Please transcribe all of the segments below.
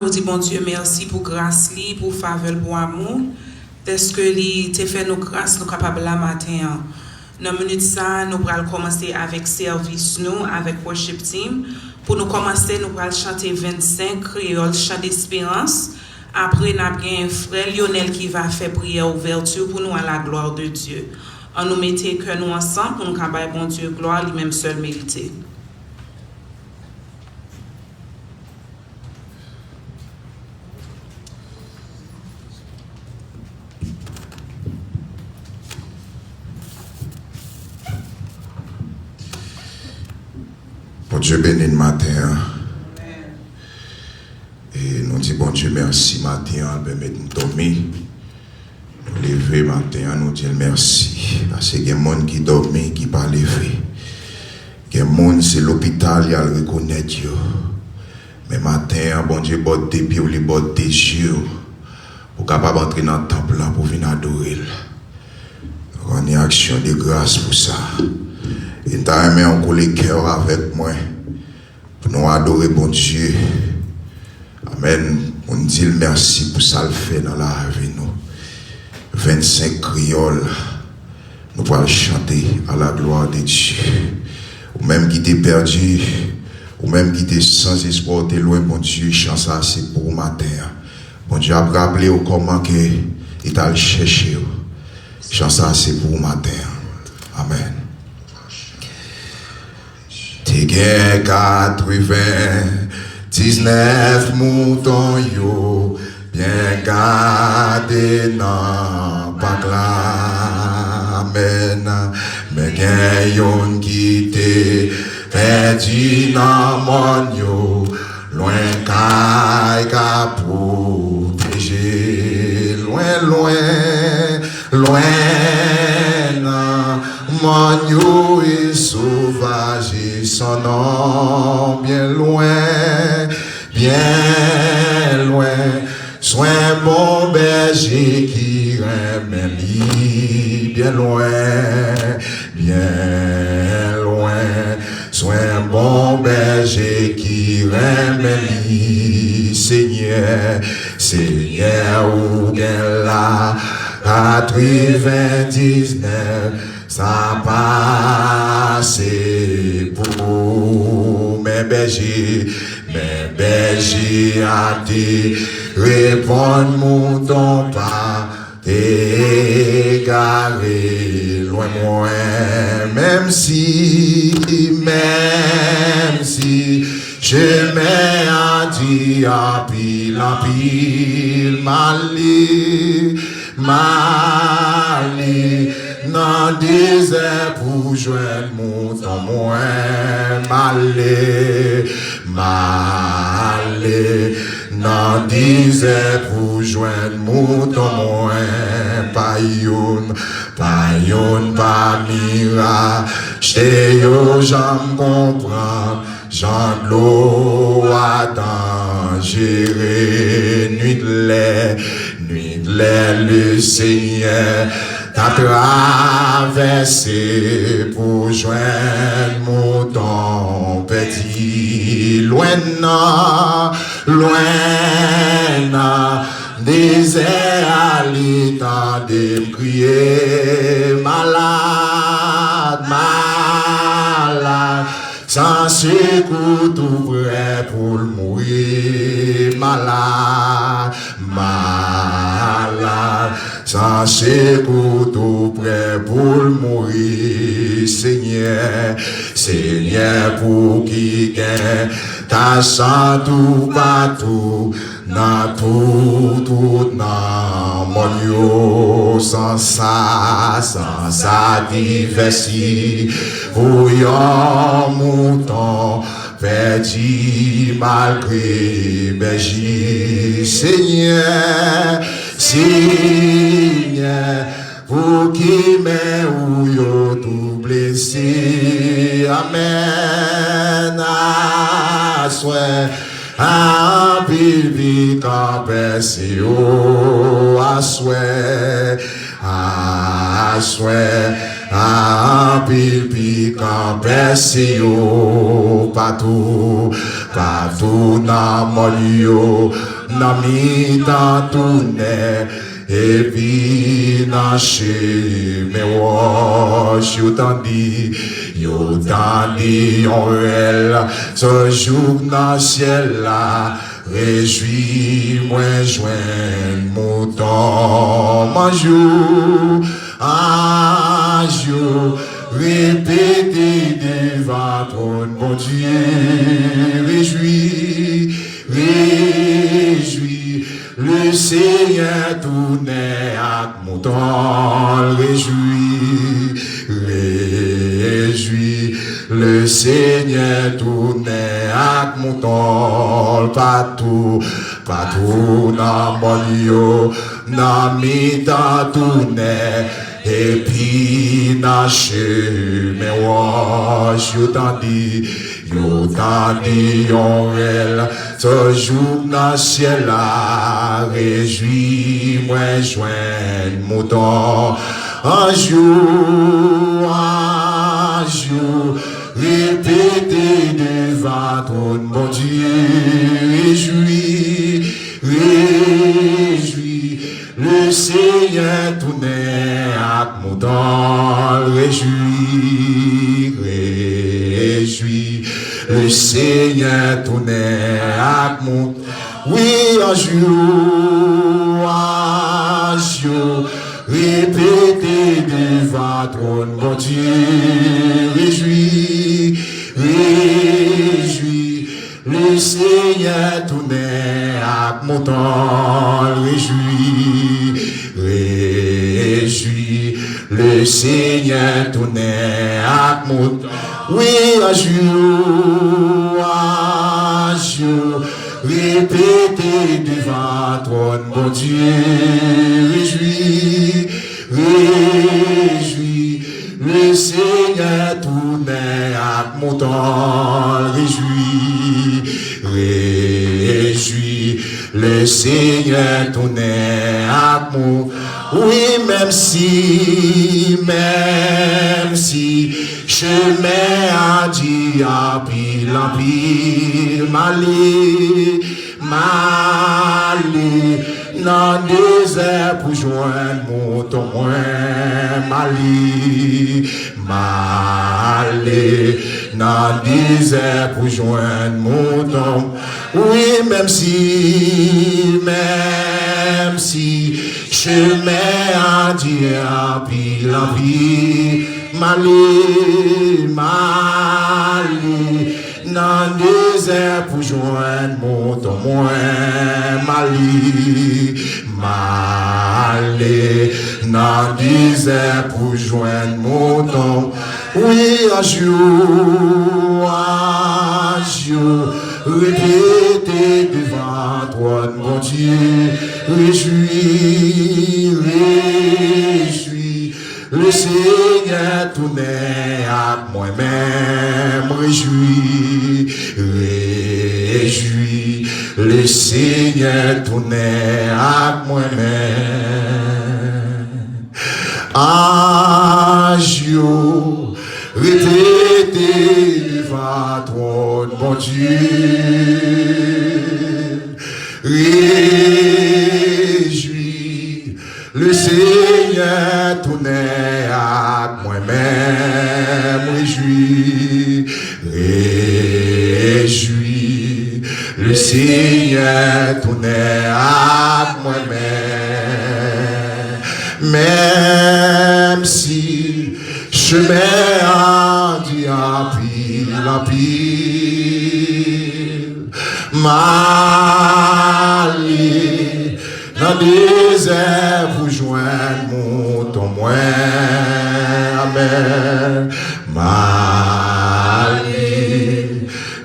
Je dis bon Dieu merci pour grâce li, pour faveur, pour amour. Est-ce que li te fait nos grâces, nous capables la matin. Dans minute ça, nous allons commencer avec service nous, avec worship team. Pour nous commencer, nous allons chanter 25 créoles, chant d'espérance. Après, nous avons un frère Lionel qui va faire prière ouverture pour nous à la gloire de Dieu. On nous mettait que nous ensemble pour nous capables bon Dieu gloire, lui-même seul mérité. Bon Dieu béni le matin. Et nous disons bon Dieu merci matin, permettre nous dormir. Nous lever matin, nous disons merci. Parce qu'il y a des gens qui dorment, qui ne pas lever. Il y a des gens, c'est l'hôpital, ils reconnaissent Dieu. Mais matin, bon Dieu, botte des pieds ou les bottes des yeux. Pour capable entrer dans le temple là pour venir adorer. On est action de grâce pour ça. Et nous avons encore les cœurs avec moi pour nous adorer bon Dieu. Amen. On dit merci pour ça le fait dans la vie nous. 25 créoles, nous allons chanter à la gloire de Dieu. Ou même qui t'es perdu, ou même qui t'es sans espoir, t'es loin, bon Dieu, chant ça c'est pour matin. Bon Dieu a rappelé comment que il t'a cherché. Chant ça c'est pour matin. Amen. T'es 99 moutons yo, bien gardés dans pas là. Amen. Mais gen yon qui t'est perdu dans mon yo, loin kay ka protéger, loin nan mon yo est sauvage et son nom bien loin, soin bon berger qui remet bien loin, soin bon berger qui remet Seigneur ou bien là 99 ça passe pour mes bergers à te répondre mouton pas égaré loin moi même si je mets à dire à pile malé dans désert pour joindre mouton moins malé dans désert pour joindre mouton moins pas mira j'te yo j'en comprends Jean de l'eau à danger nuit de l'air le Seigneur t'as traversé pour joindre mouton petit loin désert à l'état de crier malade sans secours tout prêt pour mourir malade sans secours tout prêt pour mourir Seigneur pour qui gagne ta sang tout partout dans tout dans mon yo sans ça diversi pour yon mouton perdu malgré berger Seigneur pour qui met ou yo tout blessé amen assoir un bibi campé yo assoir un bibi campé yo partout partout dans mon lieu, dans mi dans tourner, et puis dans chez mes roches, yo t'en dit, on réel, ce jour dans le ciel là, réjouis-moi, joindre mon temps, mon jour, un jour, répétez devant ton bon Dieu, réjouis, réjouis, le Seigneur tournait à mon temps, réjouis, réjouis, le Seigneur tournait à mon temps, partout, partout dans mon lieu, dans mes temps tournait, et puis dans mes roches, yo t'en dit, on réel, ce jour dans le ciel là, réjouis-moi, joindre mon temps, un jour, répétez devant ton bon Dieu, réjouis, réjouis, le Seigneur tournait à mon temps, réjouis, réjouis, le Seigneur tournait à mon temps, oui, un jour, répétez devant ton bon Dieu, réjouis, réjouis, le Seigneur tournait à mon temps, réjouis, réjouis, le Seigneur tournait à mon temps, oui, un jour, répétez devant ton bon Dieu, réjouis, réjouis, le Seigneur tournait à mon temps, réjouis, réjouis, le Seigneur tournait à mon, oui, même si, chemin a dit à pile en pile, Mali, dans le désert pour joindre mon témoin, Mali, dans le désert pour joindre mon témoin, oui, même si, chemin a dit à pile en pile, Mali, dans le désert pour joindre mon témoin, Mali, dans le désert pour joindre mon témoin, oui, un jour, répétez devant toi, mon Dieu, réjouis, réjouis, le Seigneur tournait à moi-même, réjouis, réjouis, le Seigneur tournait à moi-même. Un jour, répétez devant ton bon Dieu, réjouis, le Seigneur tournait à moi-même, réjouis, réjouis, le Seigneur tournait à moi-même, même si chemin a dit à pile, Mali, dans le désert pour joindre mon témoin, amen, Mali,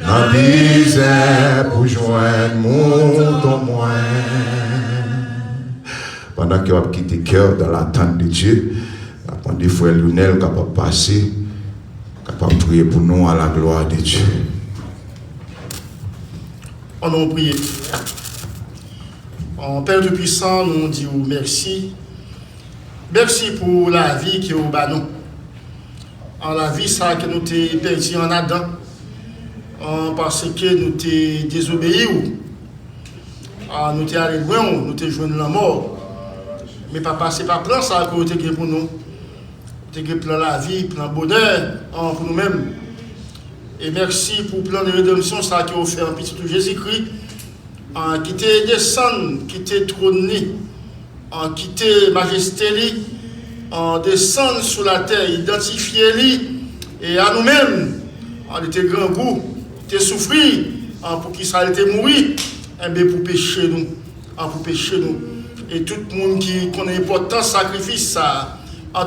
dans le désert pour joindre mon témoin. Pendant qu'il va quitter le cœur dans l'attente de Dieu, on dit frère Lionel capable de passer, capable de prier pour nous à la gloire de Dieu. On nous prie. En Père Tout-Puissant, nous disons merci. Merci pour la vie qui est au bas nous. En la vie ça que nous t'ai perdu en Adam. parce que nous t'es désobéi ou nous t'es allé loin, nous t'es joué la mort. Mais papa, c'est pas plan ça que tu as pour nous. Tu as plan la vie, plan bonheur pour nous-mêmes. Et merci pour le plan de rédemption ça qui a offert en petit Jésus-Christ, qui t'est descendu, qui t'est trôné, qui t'est majesté, descendre sur la terre, identifier lui, et à nous-mêmes, on était grand goût, t'es souffrir, pour qu'il ça été mourir, et bien pour pécher nous, pour pécher nous. Et tout le monde qui connaît l'importance sacrifice ça,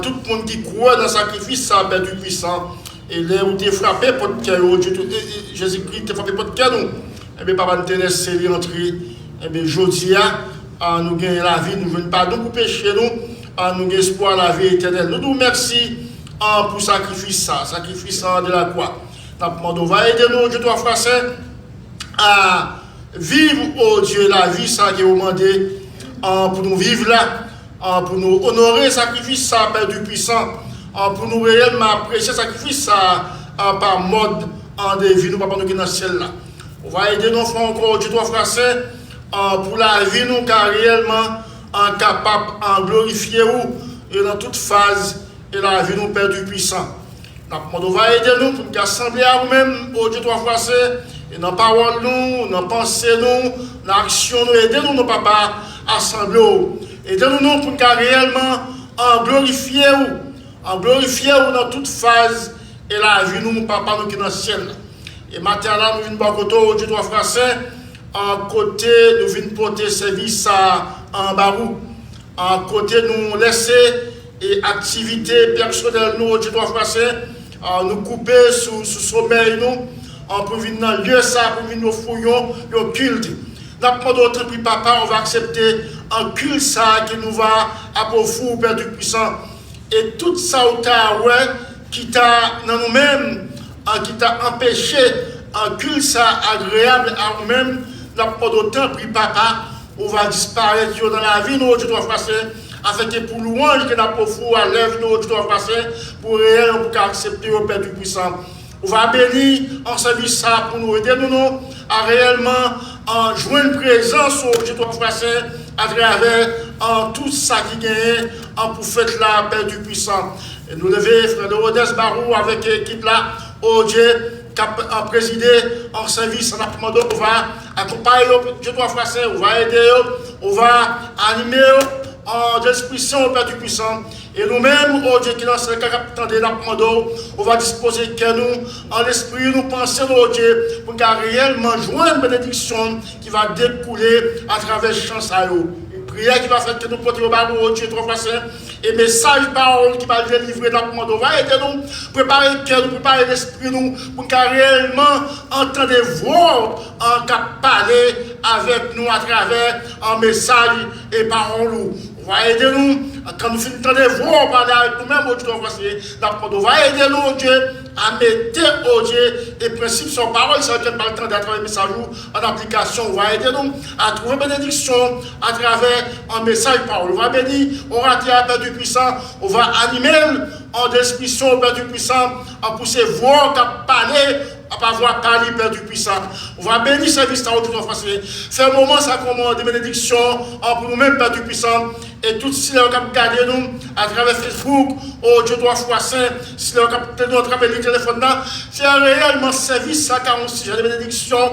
tout le monde qui croit dans le sacrifice ça, ben du puissant. Et là où tu es frappé pour le cœur, Jésus-Christ t'a frappé pour le cœur, et bien papa nous t'a laissé rentrer, et bien aujourd'hui, nous gagnons la vie, nous venons pardon pour pécher nous, nous gagnons espoir la vie éternelle. Nous nous remercions pour le sacrifice de la croix. Nous va aider nous, Dieu toi frère saint, à vivre, oh Dieu, la vie ça qui est demandé pour nous vivre là, pour nous honorer le sacrifice ça, Père du puissant, pour nous réellement apprécier le sacrifice ça, par mode de vie, nous papa nous qui dans le ciel là. On va aider nos frères encore, Dieu toi frère saint, pour la vie nous car réellement capable de glorifier ou et dans toute phase et la vie nous Père du puissant. On va aider nous pour nous assembler à nous-mêmes, oh Dieu toi frère saint, et dans la parole nous, dans la pensée nous, dans l'action nous, aidez-nous nos papas à assembler. Aidez-nous pour nous réellement glorifier ou dans toute phase et la vie nous, papa nous qui dans le ciel. Et maintenant là, nous venons par côté, oh Dieu toi frère saint, en côté nous venons porter service en barou, en côté nous laisser et activité personnelle nous, oh Dieu toi frère saint, nous couper sous sommeil nous, pour venir dans le lieu ça, pour venir nous fouillons, le culte. Nous d'autres puis papa, on va accepter un culte ça qui nous va à fou, Père du puissant. Et tout ça qui t'a dans nous-mêmes, qui t'a empêché un culte ça agréable à nous-mêmes, nous d'autres puis papa, on va disparaître dans la vie, nous, tu dois passer. Afin que pour louange que nous fou à l'œuvre, nous, tu dois passer pour réellement pour accepter au Père du puissant. On va bénir en service ça pour nous aider nous à réellement joindre présence au Dieu français à travers tout ça qui gagne pour faire la paix du puissant. Et nous lever frère de Rodès Barou avec l'équipe là, au Dieu qui a présidé en service en après-midi, on va accompagner Dieu français, on va aider, on va animer en disposition au Père du puissant. Et nous-mêmes, oh Dieu, qui dans ce cas de l'après-midi, on va disposer que nous, en l'esprit, nous pensons, oh Dieu, pour qu'à réellement joindre une bénédiction qui va découler à travers le chant ça. Une prière qui va faire que nous portions au barreau, oh Dieu, trop facile. Et message, parole qui va délivrer l'après-midi, on va aider nous, préparer le cœur, préparer l'esprit, nous, pour qu'à réellement entendre voix, qu'à parler avec nous à travers un message et parole. On va aider nous, quand nous finissons de voir parler avec nous-mêmes, oh Dieu, on va aider nous, oh Dieu, à mettre, oh Dieu, les principes sur parole, c'est lequel pas le temps d'être un message en application. On va aider nous à trouver bénédiction à travers un message parole. On va bénir, on va attirer à Père du puissant, on va animer en description au Père du puissant, à pousser voir, à parler, à pas voir parler Père du puissant. On va bénir service à autour de français. Faire un moment ça commande des bénédictions pour nous-mêmes Père du puissant. Et tout si l'on cap garder nous à travers Facebook, oh Dieu doit foi saint, si l'on cap nous à travers le téléphone là, c'est réellement service ça 46 de bénédictions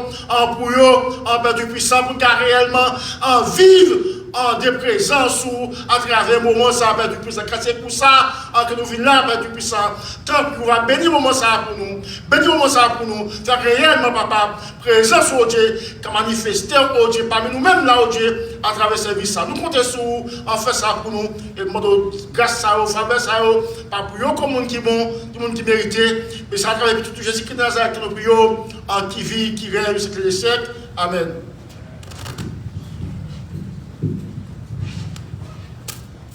pour eux, en Père du puissant pour qu'à réellement en vivre en des présences ou à travers le moment ça Père du puissant. C'est pour ça que nous venons là Père du puissant. Tant qu'on va bénir le moment ça pour nous, bénir le moment ça pour nous, faire réellement papa présence au Dieu, qui manifester au Dieu parmi nous-mêmes là au Dieu à travers ce service ça. Nous comptons sur en fait ça pour nous et demandons grâce à eux, faveur à eux, pas pour eux comme monde qui bon, tout le monde qui mérite, mais ça à travers tout Jésus-Christ de Nazareth que nous prions, qui vit, qui règne au siècle des siècles. Amen.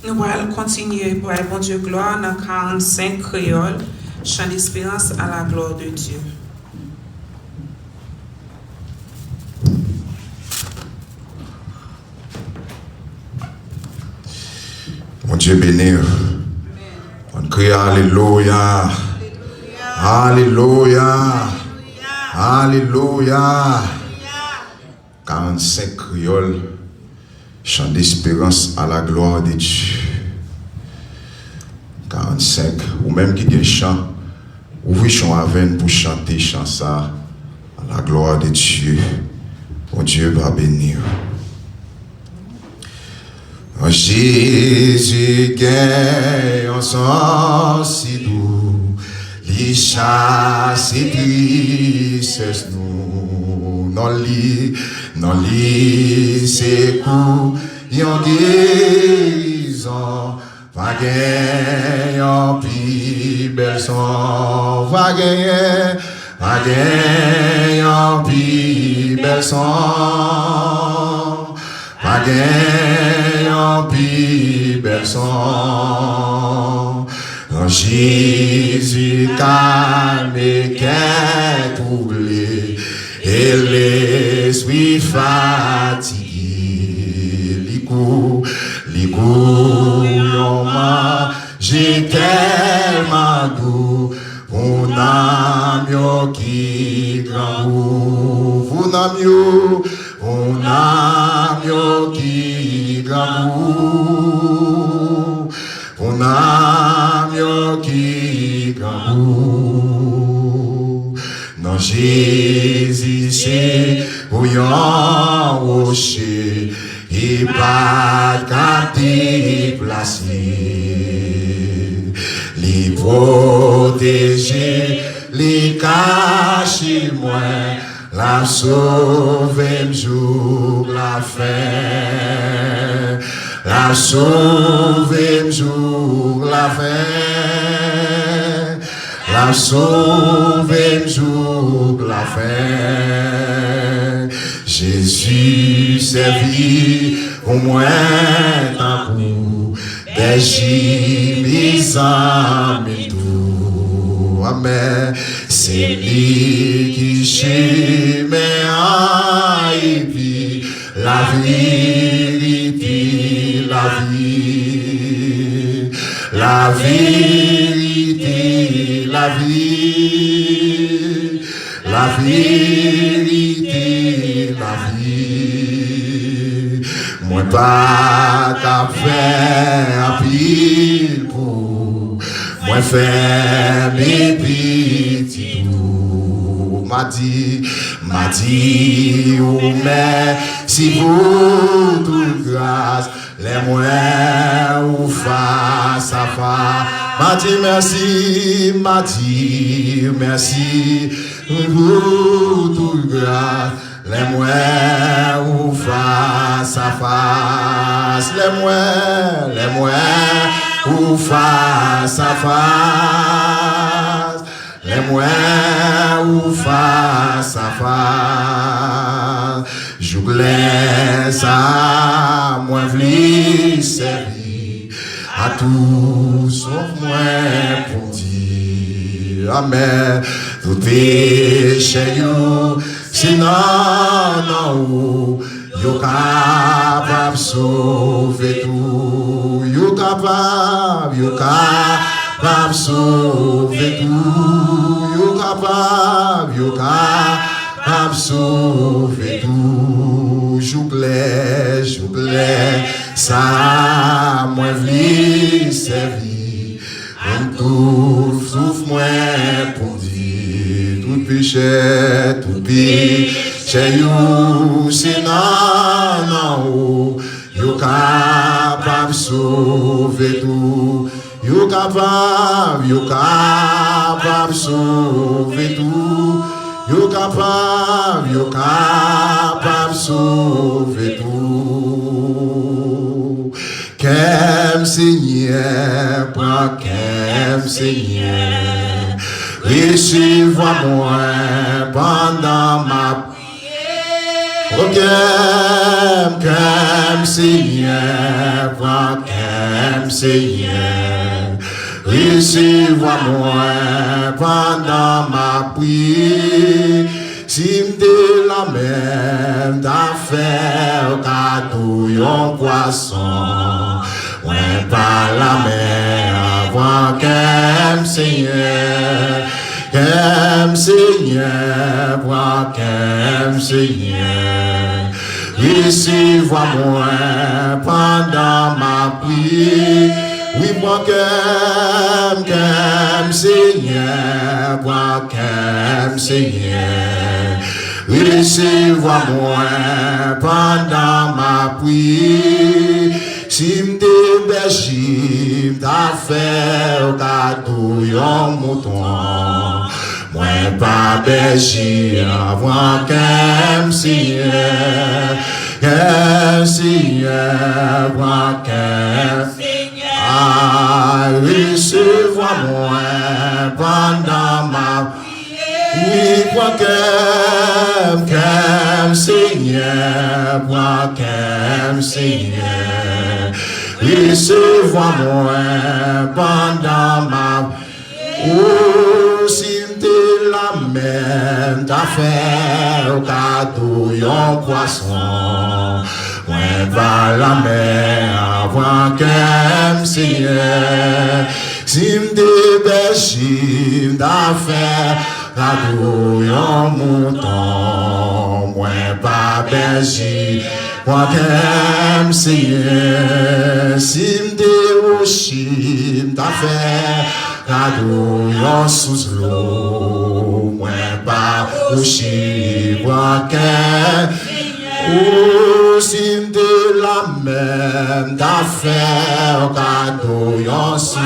Nous allons continuer pour bon Dieu gloire dans 45 créoles, chant d'espérance à la gloire de Dieu. Mon Dieu béni. On crie Alléluia. Alléluia. Alléluia. 45 crioles, chant d'espérance à la gloire de Dieu. 45, ou même qui dit chant, ouvrez chant à veine pour chanter chant ça à la gloire de Dieu. Mon Dieu va bénir. En Jésus gagne en sang si doux, li chasse et tristesse nous, non li c'est coups, yon guérison, va gagner en plus belle son, va gagner en plus belle son, va gagner en plus belle son. En Jésus calme et qu'est troublé, et l'esprit fatigué, les coups, l'on m'a, j'ai tellement doux, on a mieux qui grand goût, on a mieux qui grand goût, on a mieux qui grand goût. Non, Jésus, c'est bouillant rocher, et pas qu'à déplacer, les protéger, les cacher moins, la sauver jour la fin, la sauver jour la fin, la sauver jour la fin. Jésus servi au moins d'un coup, des mis amis tout. Amen. C'est lui qui chez et puis la vérité, la vie, la vérité, la vie, la vérité, la vie. Moi pas qu'à faire pile pour moi faire mes petits tours. M'a dit, oh merci pour toute grâce, les moyens ou face à face. M'a dit merci pour toute grâce, les moyens ou face à face, les moyens ou face à face, les moyens ou face à face. Je laisse à moi v'li servir à tous sauf moi pour dire amen. Tout péché you, sinon non yo capable sauver tout, yo capable sauver tout, yo capable sauver tout. J'oublais ça moi v'li servir en tout sauf moi pour dire tout péché you, c'est non yo capable sauver tout, yo capable sauver tout, yo capable sauver tout. Qu'aime Seigneur, prends qu'aime Seigneur, recevez-moi pendant ma prière. Oh, qu'aime Seigneur, prends qu'aime Seigneur, recevez-moi pendant ma prière. Si m'te la même d'affaire cadeau yon poisson, ouais pas la mer avant qu'aime Seigneur, qu'aime Seigneur, moi qu'aime Seigneur. Recevez-moi pendant ma prière. Oui, moi qu'aime Seigneur, moi qu'aime Seigneur. Recevez-moi pendant ma prière. Si m'te berger, m'ta fait au cadeau yon mouton. Moi pas berger, moi qu'aime Seigneur. Seigneur, moi qu'aime Seigneur. Recevez-moi pendant ma oui, moi qu'aime Seigneur, moi qu'aime Seigneur. Recevez-moi pendant ma oh, si m'te la même t'as fait au cadeau yon poisson. Moi va la mer, moi qu'aime Seigneur. Si m'te berger t'as fait cadeau yon mouton, moi pas berger, moi qu'aime Seigneur. Si m'te rocher, t'as fait cadeau yon sous l'eau, moi pas rocher, moi qu'aime oh, si m'te la même t'as fait cadeau yon sous l'eau.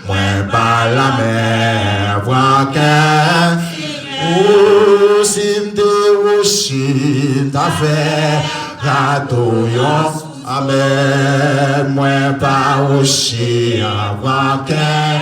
Moi pas la mer, moi qu'un oh, si m'te rocher, t'as fait cadeau yon amen. Moi pas rocher, moi qu'un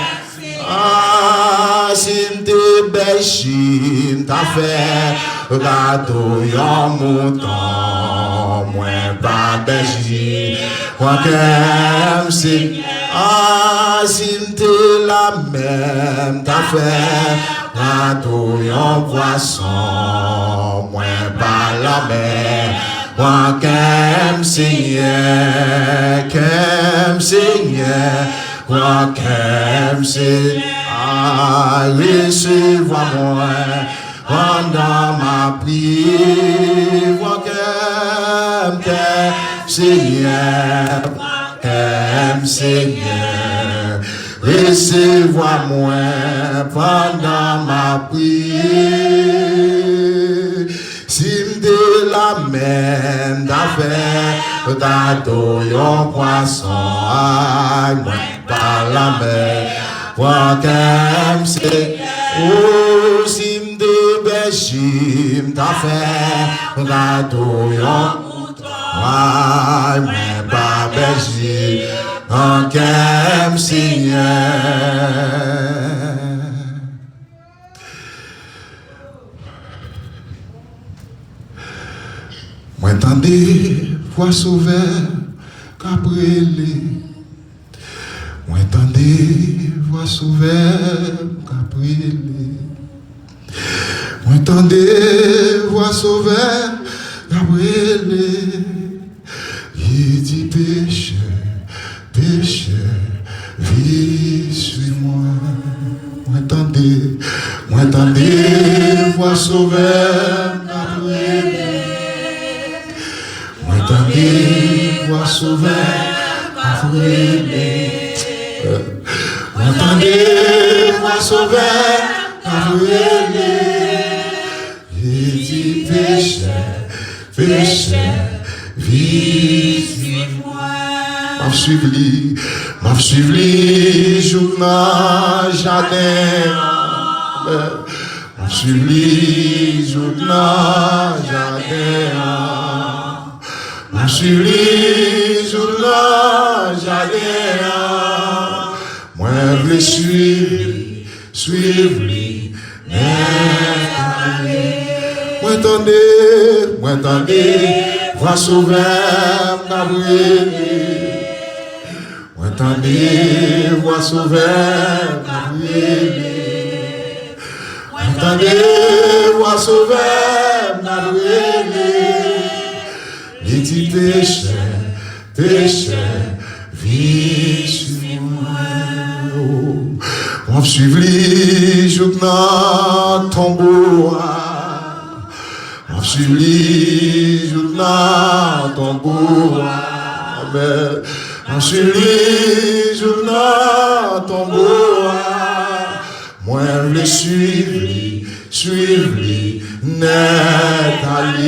ah, si m'te berger, t'as fait cadeau yon mouton. Moi pas berger, moi qu'aime Seigneur. Ah, si m'te la même t'as fait cadeau yon poisson. Moi pas la mer, moi qu'aime Seigneur, qu'aime Seigneur, moi qu'aime Seigneur. Ah, recevez-moi pendant ma prière, moi qu'aime Seigneur. Qu'aime Seigneur, recevez-moi pendant ma prière. Si m'te la même d'affaire, cadeau yon poisson, moi pas la mer, moi qu'aime Seigneur. Oh, si m'te berger, d'affaire, cadeau yon moi pas berger, en qu'aime Seigneur. Moi tendez voix sauveur cabrélé. Moi tendez voix sauveur cabrélé. Moi tendez voix sauveur cabrélé. Il dit pécheur, pécheur, vis suis-moi. Moi tendez, voix sauveur, cabrélé. Moi tendez, voix sauveur, cabrélé. Moi tendez, voix sauveur, cabrélé. Il dit pécheur, pécheur, vis suis-moi. M'a suivi, journal jardin. M'a suivi, journal jardin. M'a suivi, journal jardin. Moi, je suivre, moi tendez, voix sauveur, Gabriel. Moi tendez, voix sauveur, Gabriel. Moi tendez, voix sauveur, Gabriel. Les petits pécheurs, pécheurs, vis sur moi. M'a suivi jout nan tombeau. M'a suivi jout nan tombeau. Amen. M'a suivi jout nan tombeau. Moi le suivre net allé.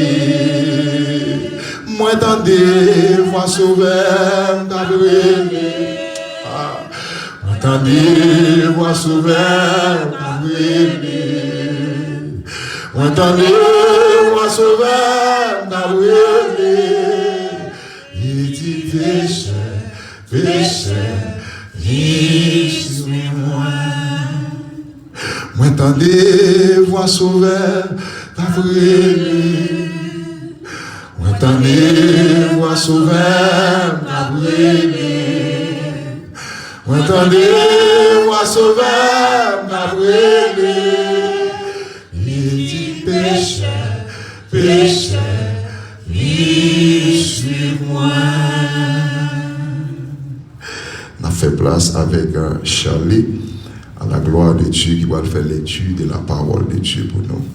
Moi tendez voix sauveur d'abréné. Entendez voix sauveur d'abréné. Entendez voix sauveur d'abréné. Il dit péché, suis-moi. Moi entendez voix sauveur d'abréné. Entendez voix sauveur d'abréné. Entendez voix sauveur d'abréné. Il dit péché, suis-moi. On a fait place avec Charlie à la gloire de Dieu qui va faire l'étude de la parole de Dieu pour nous.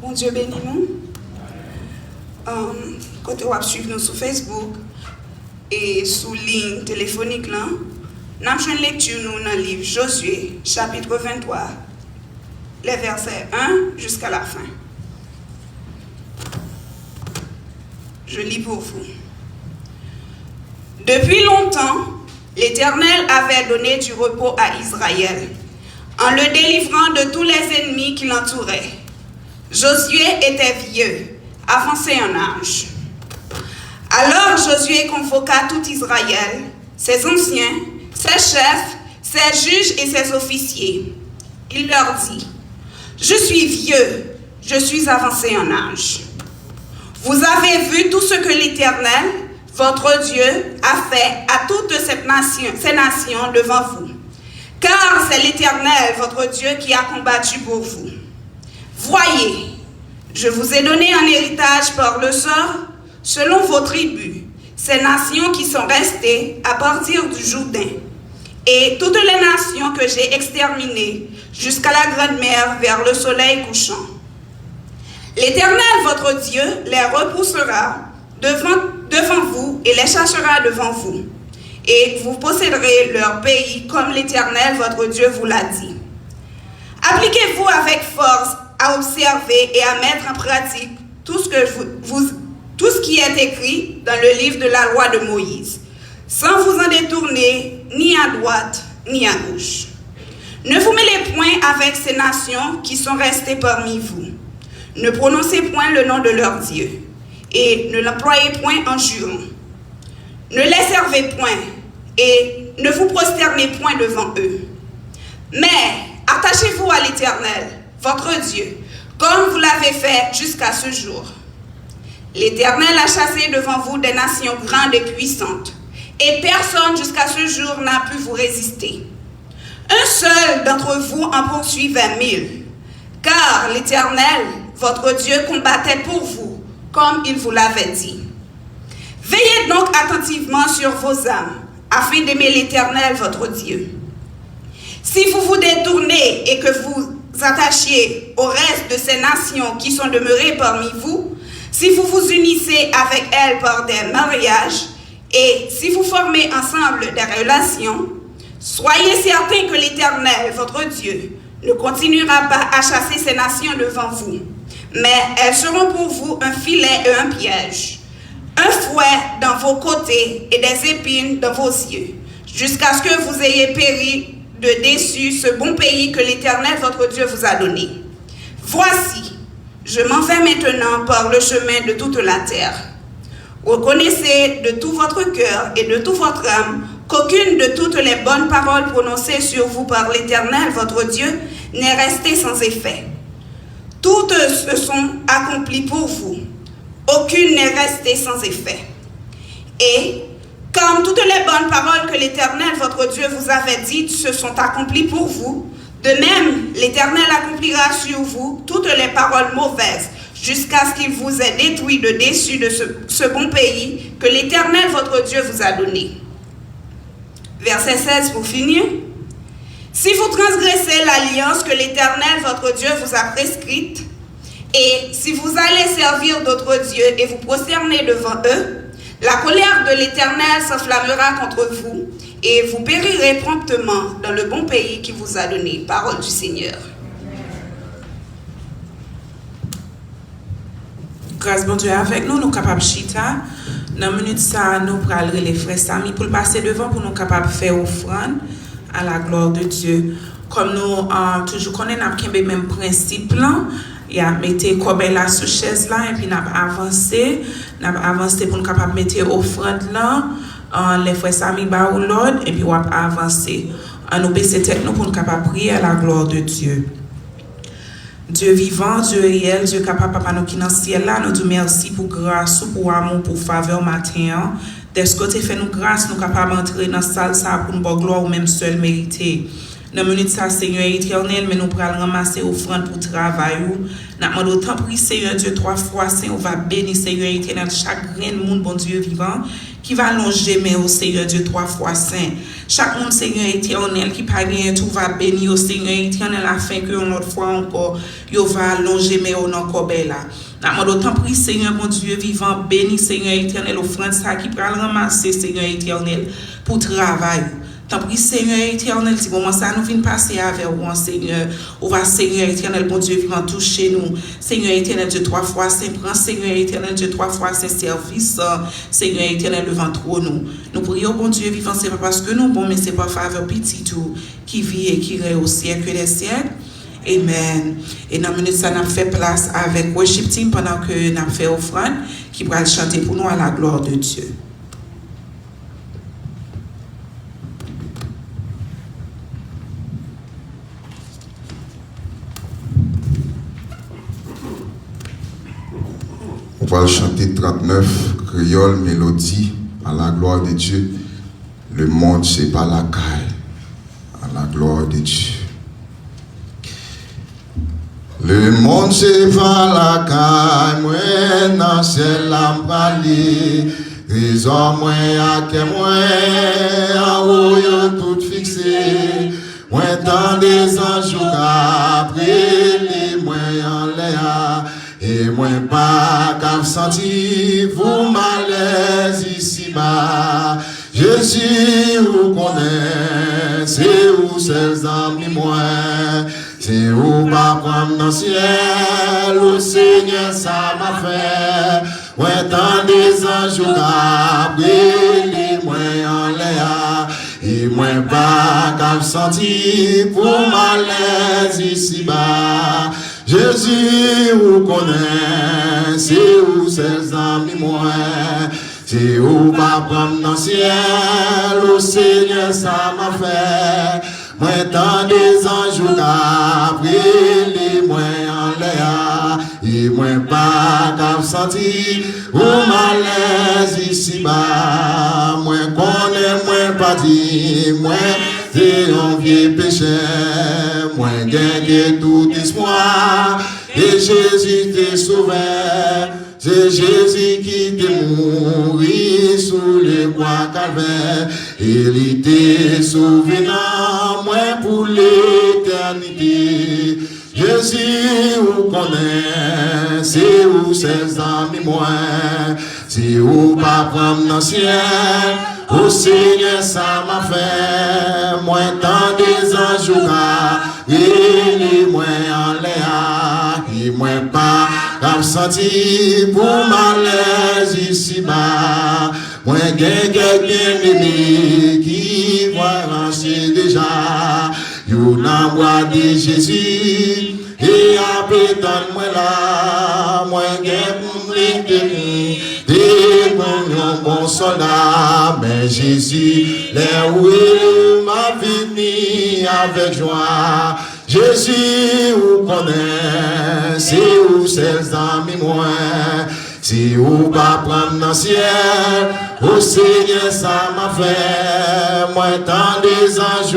Bon Dieu bénis nous. Quand on va suivre nous sur Facebook et sur ligne téléphonique là, nous avons une lecture nous dans le livre Josué, chapitre 23, les versets 1 jusqu'à la fin. Je lis pour vous. Depuis longtemps, l'Éternel avait donné du repos à Israël, en le délivrant de tous les ennemis qui l'entouraient. Josué était vieux, avancé en âge. Alors Josué convoqua tout Israël, ses anciens, ses chefs, ses juges et ses officiers. Il leur dit, « Je suis vieux, je suis avancé en âge. Vous avez vu tout ce que l'Éternel, votre Dieu, a fait à toutes ces nations devant vous. Car c'est l'Éternel, votre Dieu, qui a combattu pour vous. Voyez, je vous ai donné un héritage par le sort, selon vos tribus, ces nations qui sont restées à partir du Jourdain, et toutes les nations que j'ai exterminées jusqu'à la grande mer vers le soleil couchant. L'Éternel, votre Dieu, les repoussera devant vous et les chassera devant vous, et vous posséderez leur pays comme l'Éternel, votre Dieu, vous l'a dit. Appliquez-vous avec force à observer et à mettre en pratique tout ce qui est écrit dans le livre de la loi de Moïse, sans vous en détourner ni à droite ni à gauche. Ne vous mêlez point avec ces nations qui sont restées parmi vous. Ne prononcez point le nom de leur Dieu et ne l'employez point en jurant. Ne les servez point et ne vous prosternez point devant eux. Mais attachez-vous à l'Éternel, votre Dieu, comme vous l'avez fait jusqu'à ce jour. L'Éternel a chassé devant vous des nations grandes et puissantes, et personne jusqu'à ce jour n'a pu vous résister. Un seul d'entre vous en poursuivait 1000, car l'Éternel, votre Dieu, combattait pour vous, comme il vous l'avait dit. Veillez donc attentivement sur vos âmes, afin d'aimer l'Éternel, votre Dieu. Si vous vous détournez et que vous attachiez au reste de ces nations qui sont demeurées parmi vous, si vous vous unissez avec elles par des mariages, et si vous formez ensemble des relations, soyez certains que l'Éternel, votre Dieu, ne continuera pas à chasser ces nations devant vous, mais elles seront pour vous un filet et un piège, un fouet dans vos côtés et des épines dans vos yeux, jusqu'à ce que vous ayez péri de dessus ce bon pays que l'Éternel, votre Dieu, vous a donné. Voici, je m'en vais maintenant par le chemin de toute la terre. Reconnaissez de tout votre cœur et de toute votre âme qu'aucune de toutes les bonnes paroles prononcées sur vous par l'Éternel, votre Dieu, n'est restée sans effet. Toutes se sont accomplies pour vous. Aucune n'est restée sans effet. Et comme toutes les bonnes paroles que l'Éternel, votre Dieu, vous avait dites se sont accomplies pour vous, De même, l'Éternel accomplira sur vous toutes les paroles mauvaises, jusqu'à ce qu'il vous ait détruit de dessus de ce bon pays que l'Éternel votre Dieu vous a donné. Verset 16 pour finir. Si vous transgressez l'alliance que l'Éternel votre Dieu vous a prescrite, et si vous allez servir d'autres dieux et vous prosterner devant eux, la colère de l'Éternel s'enflammera contre vous, et vous périrez promptement dans le bon pays qu'il vous a donné. Parole du Seigneur. Grâce bon Dieu avec nous, nous sommes capables de chita. Dans la minute ça, nous prenons les frères Sami pour passer devant pour nous capables de faire offrande à la gloire de Dieu. Comme nous toujours connaissons le même principe là, il a mettre comme la sous chaise là et puis nous avancé pour nous capables de mettre offrande là. Les frères Sami ba ou l'ordre et puis on va avancer. Nous baisser tête nous pour nous capables de prier à la gloire de Dieu. Dieu vivant, Dieu réel, Dieu capable, papa nous qui dans le ciel là, nous disons merci pour grâce, pour amour, pour faveur matin. Dès ce côté fait nous grâce, nous capables d'entrer dans la salle ça pour nous voir gloire ou même seul mériter. Dans la minute ça, Seigneur éternel, mais nous pourrons ramasser offrande pour travail. Nous demandons autant prier, Seigneur Dieu, 3 fois, Seigneur, on va bénir, Seigneur éternel, chaque grain de monde, bon Dieu vivant, qui va longer, mais au Seigneur Dieu, 3 fois saint. Chaque monde, Seigneur éternel, qui pas rien, tout va bénir au Seigneur éternel, afin que une autre fois encore, il va longer, mais au nom là. Nous demandons autant prier, Seigneur, mon Dieu vivant, béni, Seigneur éternel, offrande ça, qui pourra ramasser, Seigneur éternel, pour travail. Tant pis, Seigneur éternel, si moment ça nous vient passer avec vous, Seigneur, on va, Seigneur éternel, bon Dieu vivant, toucher nous. Seigneur éternel, Dieu 3 fois saint, prends, Seigneur éternel, Dieu 3 fois saint service, Seigneur éternel, devant trop nous. Nous prions, bon Dieu vivant, c'est pas parce que nous, bon, mais c'est par faveur petit tout, qui vit et qui règne au siècle des siècles. Amen. Et dans la minute, ça n'a fait place avec worship team pendant que nous avons fait offrande, qui va chanter pour nous à la gloire de Dieu. On va chanter 39, créole, mélodie, à la gloire de Dieu. Le monde, c'est pas la caille, à la gloire de Dieu. Le monde, c'est pas la caille, moi, dans ciel, la m'parler. Raison, moi, à que moi, en haut, yo tout fixé. Moi, dans des anges, après, les moi, en l'air. Et moi pas qu'à sentir vous malaise ici-bas. Jésus vous connaît, c'est où ses amis moi. C'est où pas prendre dans le ciel, au Seigneur ça m'a fait. Moi tant des anges après les moi en l'air. Et moi pas qu'à sentir vous malaise ici-bas. Jésus vous connaît, c'est où ses amis moi, c'est où pas prendre dans le ciel, au Seigneur ça m'a fait. Moi tant des anges après les moi en l'air, et moi pas qu'à sentir au malaise ici-bas. Moi connais, moi pas dit, moi c'est un vieux péché, moi gagne tout espoir, et Jésus t'est sauvé. C'est Jésus qui t'est mouru sous les bois calvaire, il t'est sauvé dans moi pour l'éternité. Jésus vous connaît, c'est où ses amis moi, c'est où pas prendre dans le ciel. Au Seigneur ça m'a fait, moi tant des anges et moi en l'air, et moi pas qu'à sentir pour malaise ici-bas. Moi quelqu'un aimé qui voit lancer déjà, you n'en bois de Jésus, et après donne-moi là, moi pour m'éteindre. Un bon soldat, mais Jésus, les où il m'a venu avec joie. Jésus vous connaît, c'est où ses amis moi, Si ou pas prendre dans le ciel, au Seigneur ça m'a fait. Moi tant des anges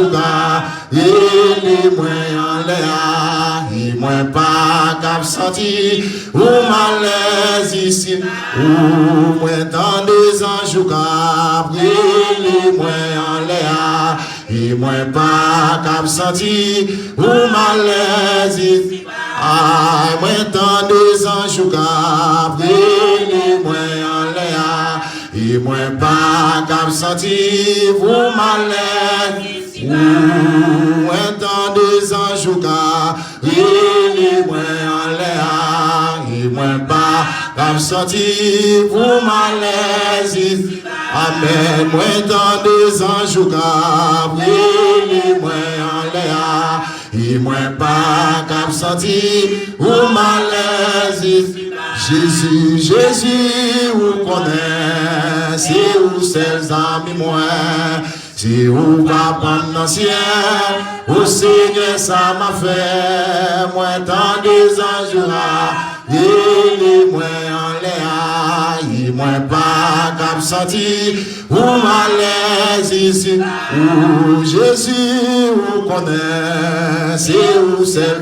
et les moins en l'air, et moi pas cap senti ou malaise ici. Ou moi tant des anges et les moins en l'air, et moi pas cap senti ou malaise ici. Ah, moi tant des anges et moi en l'air, et moi pas cap senti ou malaise. Moi tant des anges et moi en l'air, et moi pas cap senti ou malaise. Amen. Moi tant des anges et moi en l'air, et moi pas cap senti ou malaise. Jésus, Jésus, ou connaît, c'est où ses amis moi, c'est où va prendre dans le ciel, au Seigneur ça m'a fait, moi tant des anges et les moins en l'air, et moi pas cap senti ou malaise ici, où Jésus, ou connaît, c'est où ses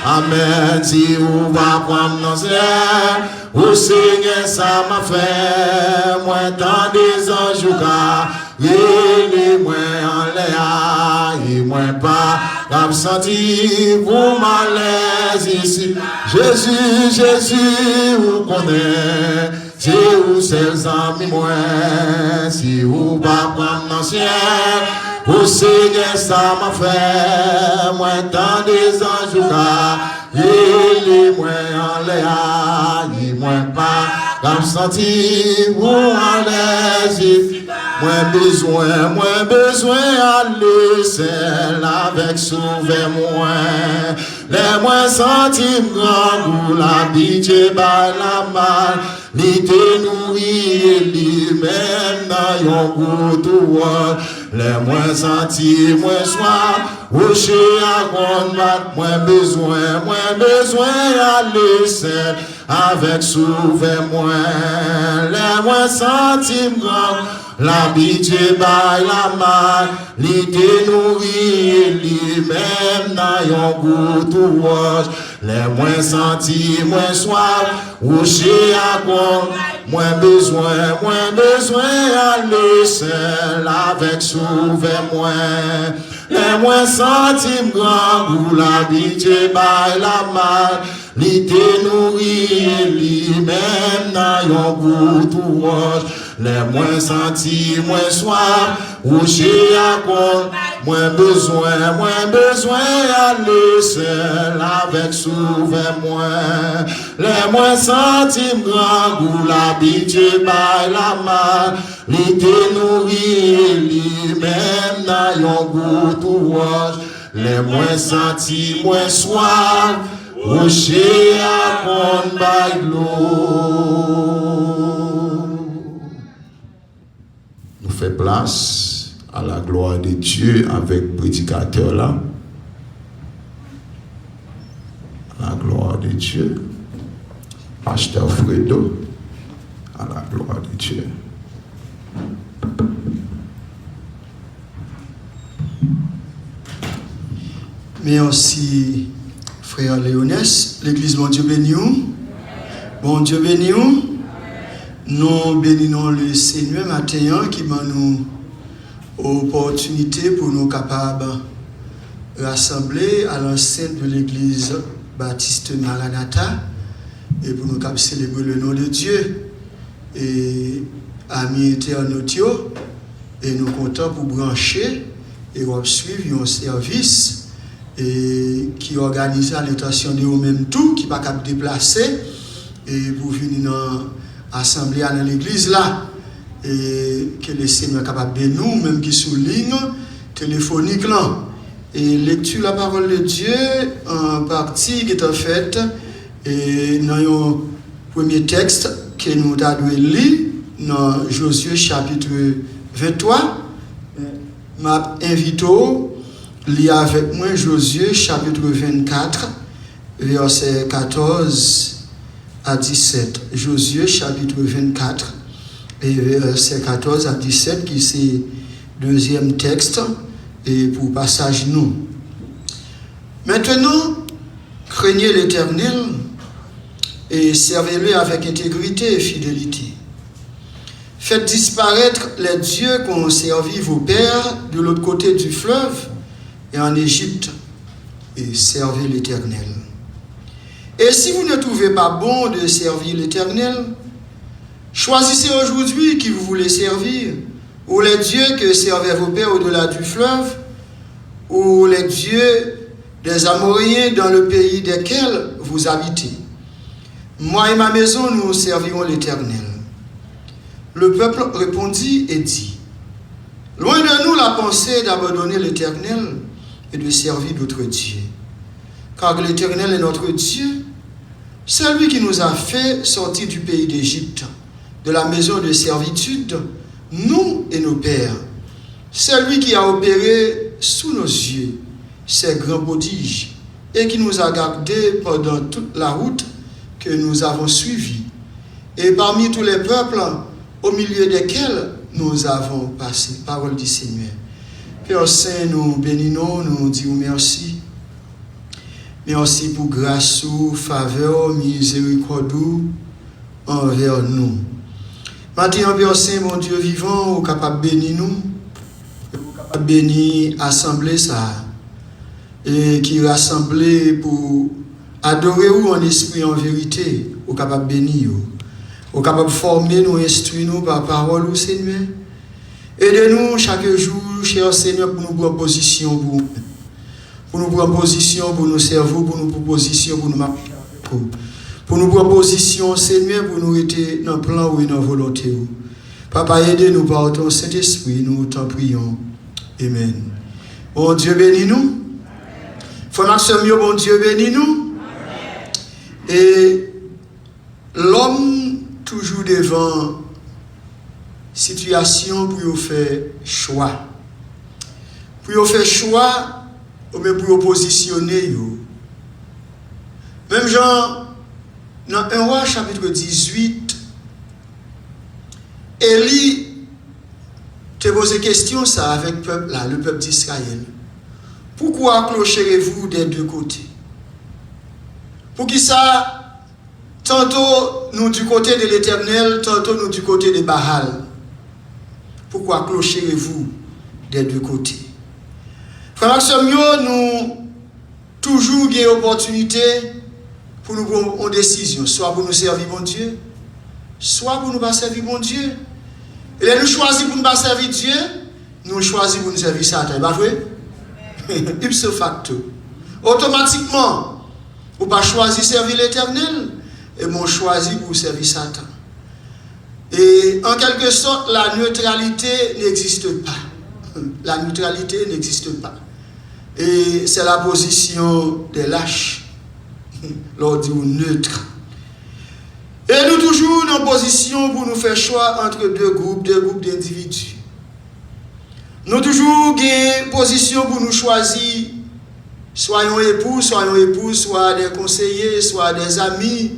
Amen, si ou va prendre dans le ciel, au Seigneur ça m'a fait, moi tant des anges et les moins en l'air, et moi pas cap senti pour malaise ici. Jésus, Jésus, ou connaît, si ou ses amis moi, si ou va prendre dans le ciel, au Seigneur ça m'a fait, moi tant des anges et les moins en l'air, et moi pas comme senti ou en l'aise. Moi besoin aller seul avec sauver moi. Les moins sentis grand pour l'habitude par la mal. Ni te nourrir, ni même dans yon goût tout. Les moins sentis, moins soif, au chien à combattre, moins besoin aller seul avec sauver moi. Les moins sentis grand, l'habitude par la mal, li te nourrir, li même dans yon goût tout. Les moins sentis, moins soif, au chien à combattre, moins besoin aller seul avec sauver moi. Les moins sentis grand pour l'habitude par la mal, li te nourrir, li même dans yon goût tout. Les moins sentis, moins soif, ou chez à compte, moins besoin aller seul avec sauver moi. Les moins sentis grand goût l'habitude par la mal, li te nourrir, li même dans yon goût tout. Les moins sentis, moins soif, ou chez à compte by l'eau. Fait place à la gloire de Dieu avec le prédicateur là. À la gloire de Dieu. Pasteur Fredo. À la gloire de Dieu. Merci, frère Léonès. L'église, bon Dieu béni. Bon Dieu béni. Nous bénissons le Seigneur matin qui m'a nous opportunité pour nous capables rassembler à l'enceinte de l'église Baptiste Maranatha et pour nous capables célébrer le nom de Dieu. Et amis internautes, et nous comptons pour brancher et suivre un service et qui organise à l'intention de vous-même tout, qui n'est pas capable de déplacer et pour venir dans assemblée dans l'église là, et que le Seigneur est capable de nous, même qui souligne téléphonique là. Et lecture la parole de Dieu en partie qui est en fait et dans le premier texte que nous avons lu dans Josué chapitre 23. M'a invité lire avec moi Josué chapitre 24 verset 14 à 17. Josué chapitre 24 et verset 14 à 17 qui c'est deuxième texte et pour passage nous. Maintenant, craignez l'Éternel et servez-le avec intégrité et fidélité. Faites disparaître les dieux qu'ont servi vos pères de l'autre côté du fleuve et en Égypte, et servez l'Éternel. Et si vous ne trouvez pas bon de servir l'Éternel, choisissez aujourd'hui qui vous voulez servir, ou les dieux que servaient vos pères au-delà du fleuve, ou les dieux des Amoréens dans le pays desquels vous habitez. Moi et ma maison, nous servirons l'Éternel. Le peuple répondit et dit, loin de nous la pensée d'abandonner l'Éternel et de servir d'autres dieux. Car l'Éternel est notre Dieu, c'est lui qui nous a fait sortir du pays d'Égypte, de la maison de servitude, nous et nos pères. C'est lui qui a opéré sous nos yeux ces grands prodiges et qui nous a gardés pendant toute la route que nous avons suivie. Et parmi tous les peuples au milieu desquels nous avons passé. Parole du Seigneur. Père Saint, nous bénissons, nous disons merci. Merci pour grâce, faveur, miséricorde envers nous. Maintenant, Père Saint, mon Dieu vivant, vous êtes capable de bénir nous, vous êtes capable de bénir l'assemblée ça, et qui rassemble pour adorer vous en esprit en vérité, vous êtes capable de bénir. Vous êtes capable de former nous, instruire nous par parole, Seigneur. Aidez-nous chaque jour, cher Seigneur, pour nous prendre position pour nous prendre position pour nos cerveaux, pour nous prendre position pour nous marcher. Pour nous prendre position, Seigneur, pour nous être dans le plan ou dans la volonté. Papa, aidez-nous par ton Saint-Esprit, nous t'en prions. Amen. Bon Dieu, bénis-nous. Frère Maxime, bon Dieu, bénis-nous. Et l'homme, toujours devant situation pour faire choix. Pour faire choix, mais pour positionner. Même Jean, dans 1 Roi chapitre 18, Élie te pose question ça avec le peuple d'Israël. Pourquoi clocherez-vous des deux côtés? Pour qui ça, tantôt nous du côté de l'Éternel, tantôt nous du côté de Baal. Pourquoi clocherez-vous des deux côtés? Frère Maxime, nous toujours une opportunité pour nous prendre une décision, soit pour nous servir mon Dieu, soit pour nous pas servir mon Dieu. Et là, nous choisissons pour nous pas servir Dieu, nous choisissons pour nous servir Satan. Pas vrai? Ipso facto. Automatiquement, vous pas choisir servir l'Éternel, et mon choisi pour servir Satan. Et en quelque sorte, la neutralité n'existe pas. La neutralité n'existe pas. Et c'est la position des lâches, lors du neutre. Et nous toujours en position pour nous faire choix entre deux groupes d'individus. Nous toujours en position pour nous choisir, soyons époux, soit des conseillers, soit des amis,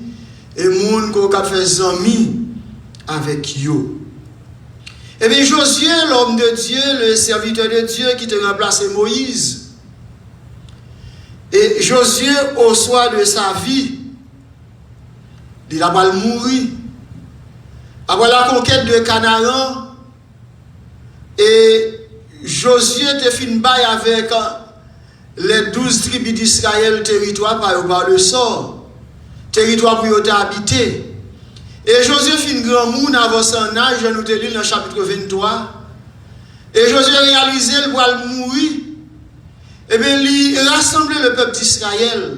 et monde qui a fait amis avec eux. Et bien Josué, l'homme de Dieu, le serviteur de Dieu qui te remplaçait Moïse, et Josué, au soir de sa vie, il a mal mouru. Après la conquête de Canaan, et Josué te fin bail avec les 12 tribus d'Israël, territoire par le sort, territoire pour y habiter. Et Josué fin grand monde avant son âge, nous te lis dans le chapitre 23. Et Josué réalisé le voile mourir. Et bien, il rassemble le peuple d'Israël.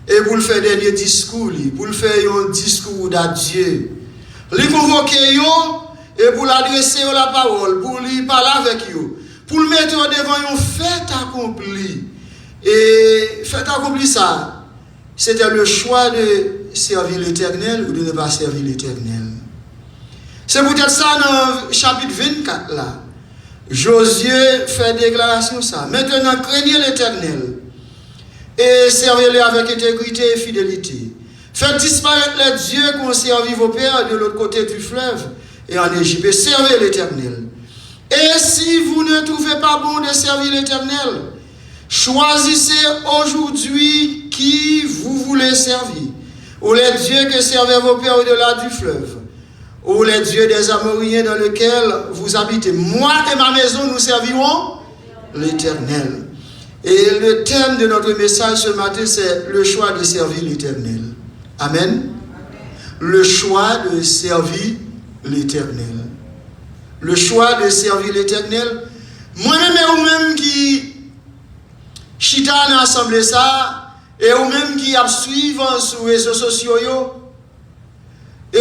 Et pour le faire dernier discours, pour le faire un discours d'adieu. Il convoque et pour l'adresser la parole, pour lui parler avec eux. Pour le mettre devant un fait accompli. Et fait accompli ça, c'était le choix de servir l'Éternel ou de ne pas servir l'Éternel. C'est peut-être ça dans le chapitre 24 là. Josué fait déclaration ça. Maintenant, craignez l'Éternel et servez-le avec intégrité et fidélité. Faites disparaître les dieux qu'on servit vos pères de l'autre côté du fleuve et en Égypte. Et servez l'Éternel. Et si vous ne trouvez pas bon de servir l'Éternel, choisissez aujourd'hui qui vous voulez servir. Ou les dieux que servaient vos pères au-delà du fleuve, ou les dieux des Amoriens dans lesquels vous habitez. Moi et ma maison, nous servirons l'Éternel. Et le thème de notre message ce matin, c'est le choix de servir l'Éternel. Amen. Le choix de servir l'Éternel. Le choix de servir l'Éternel. Moi-même et vous-même qui chita dans l'assemblée ça, et vous-même qui suivent sur les réseaux sociaux, et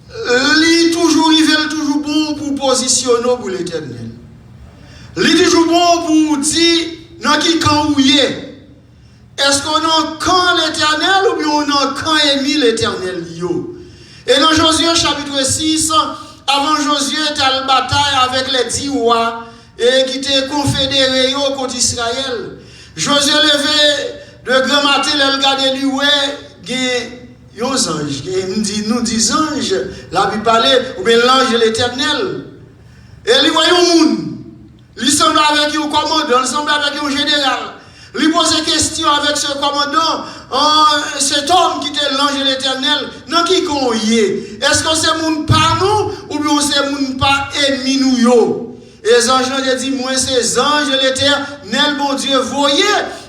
il est toujours bon pour positionner pour l'Éternel. Il est toujours bon pour dire dans qui camp où il est. Est-ce qu'on a camp l'Éternel ou bien on a camp ennemi l'Éternel? Et dans Josué chapitre 6, avant Josué était à la bataille avec les 10 rois et qui étaient confédérés contre Israël. Josué levé de grand matin, il regardait lui, ouais, il y a un ange. Nous disons ange, la Bible parlait, ou bien l'ange de l'Éternel. Et il voyait un monde. Il semble avec un commandant, il semble avec un général. Il pose des questions avec ce commandant, cet homme qui était l'ange de l'Éternel, dans qui qu'on y est. Est-ce que c'est monde par nous ou bien c'est monde par ennemi nous? Et les anges ont dit, moi c'est ange de l'Éternel, bon Dieu, voyez,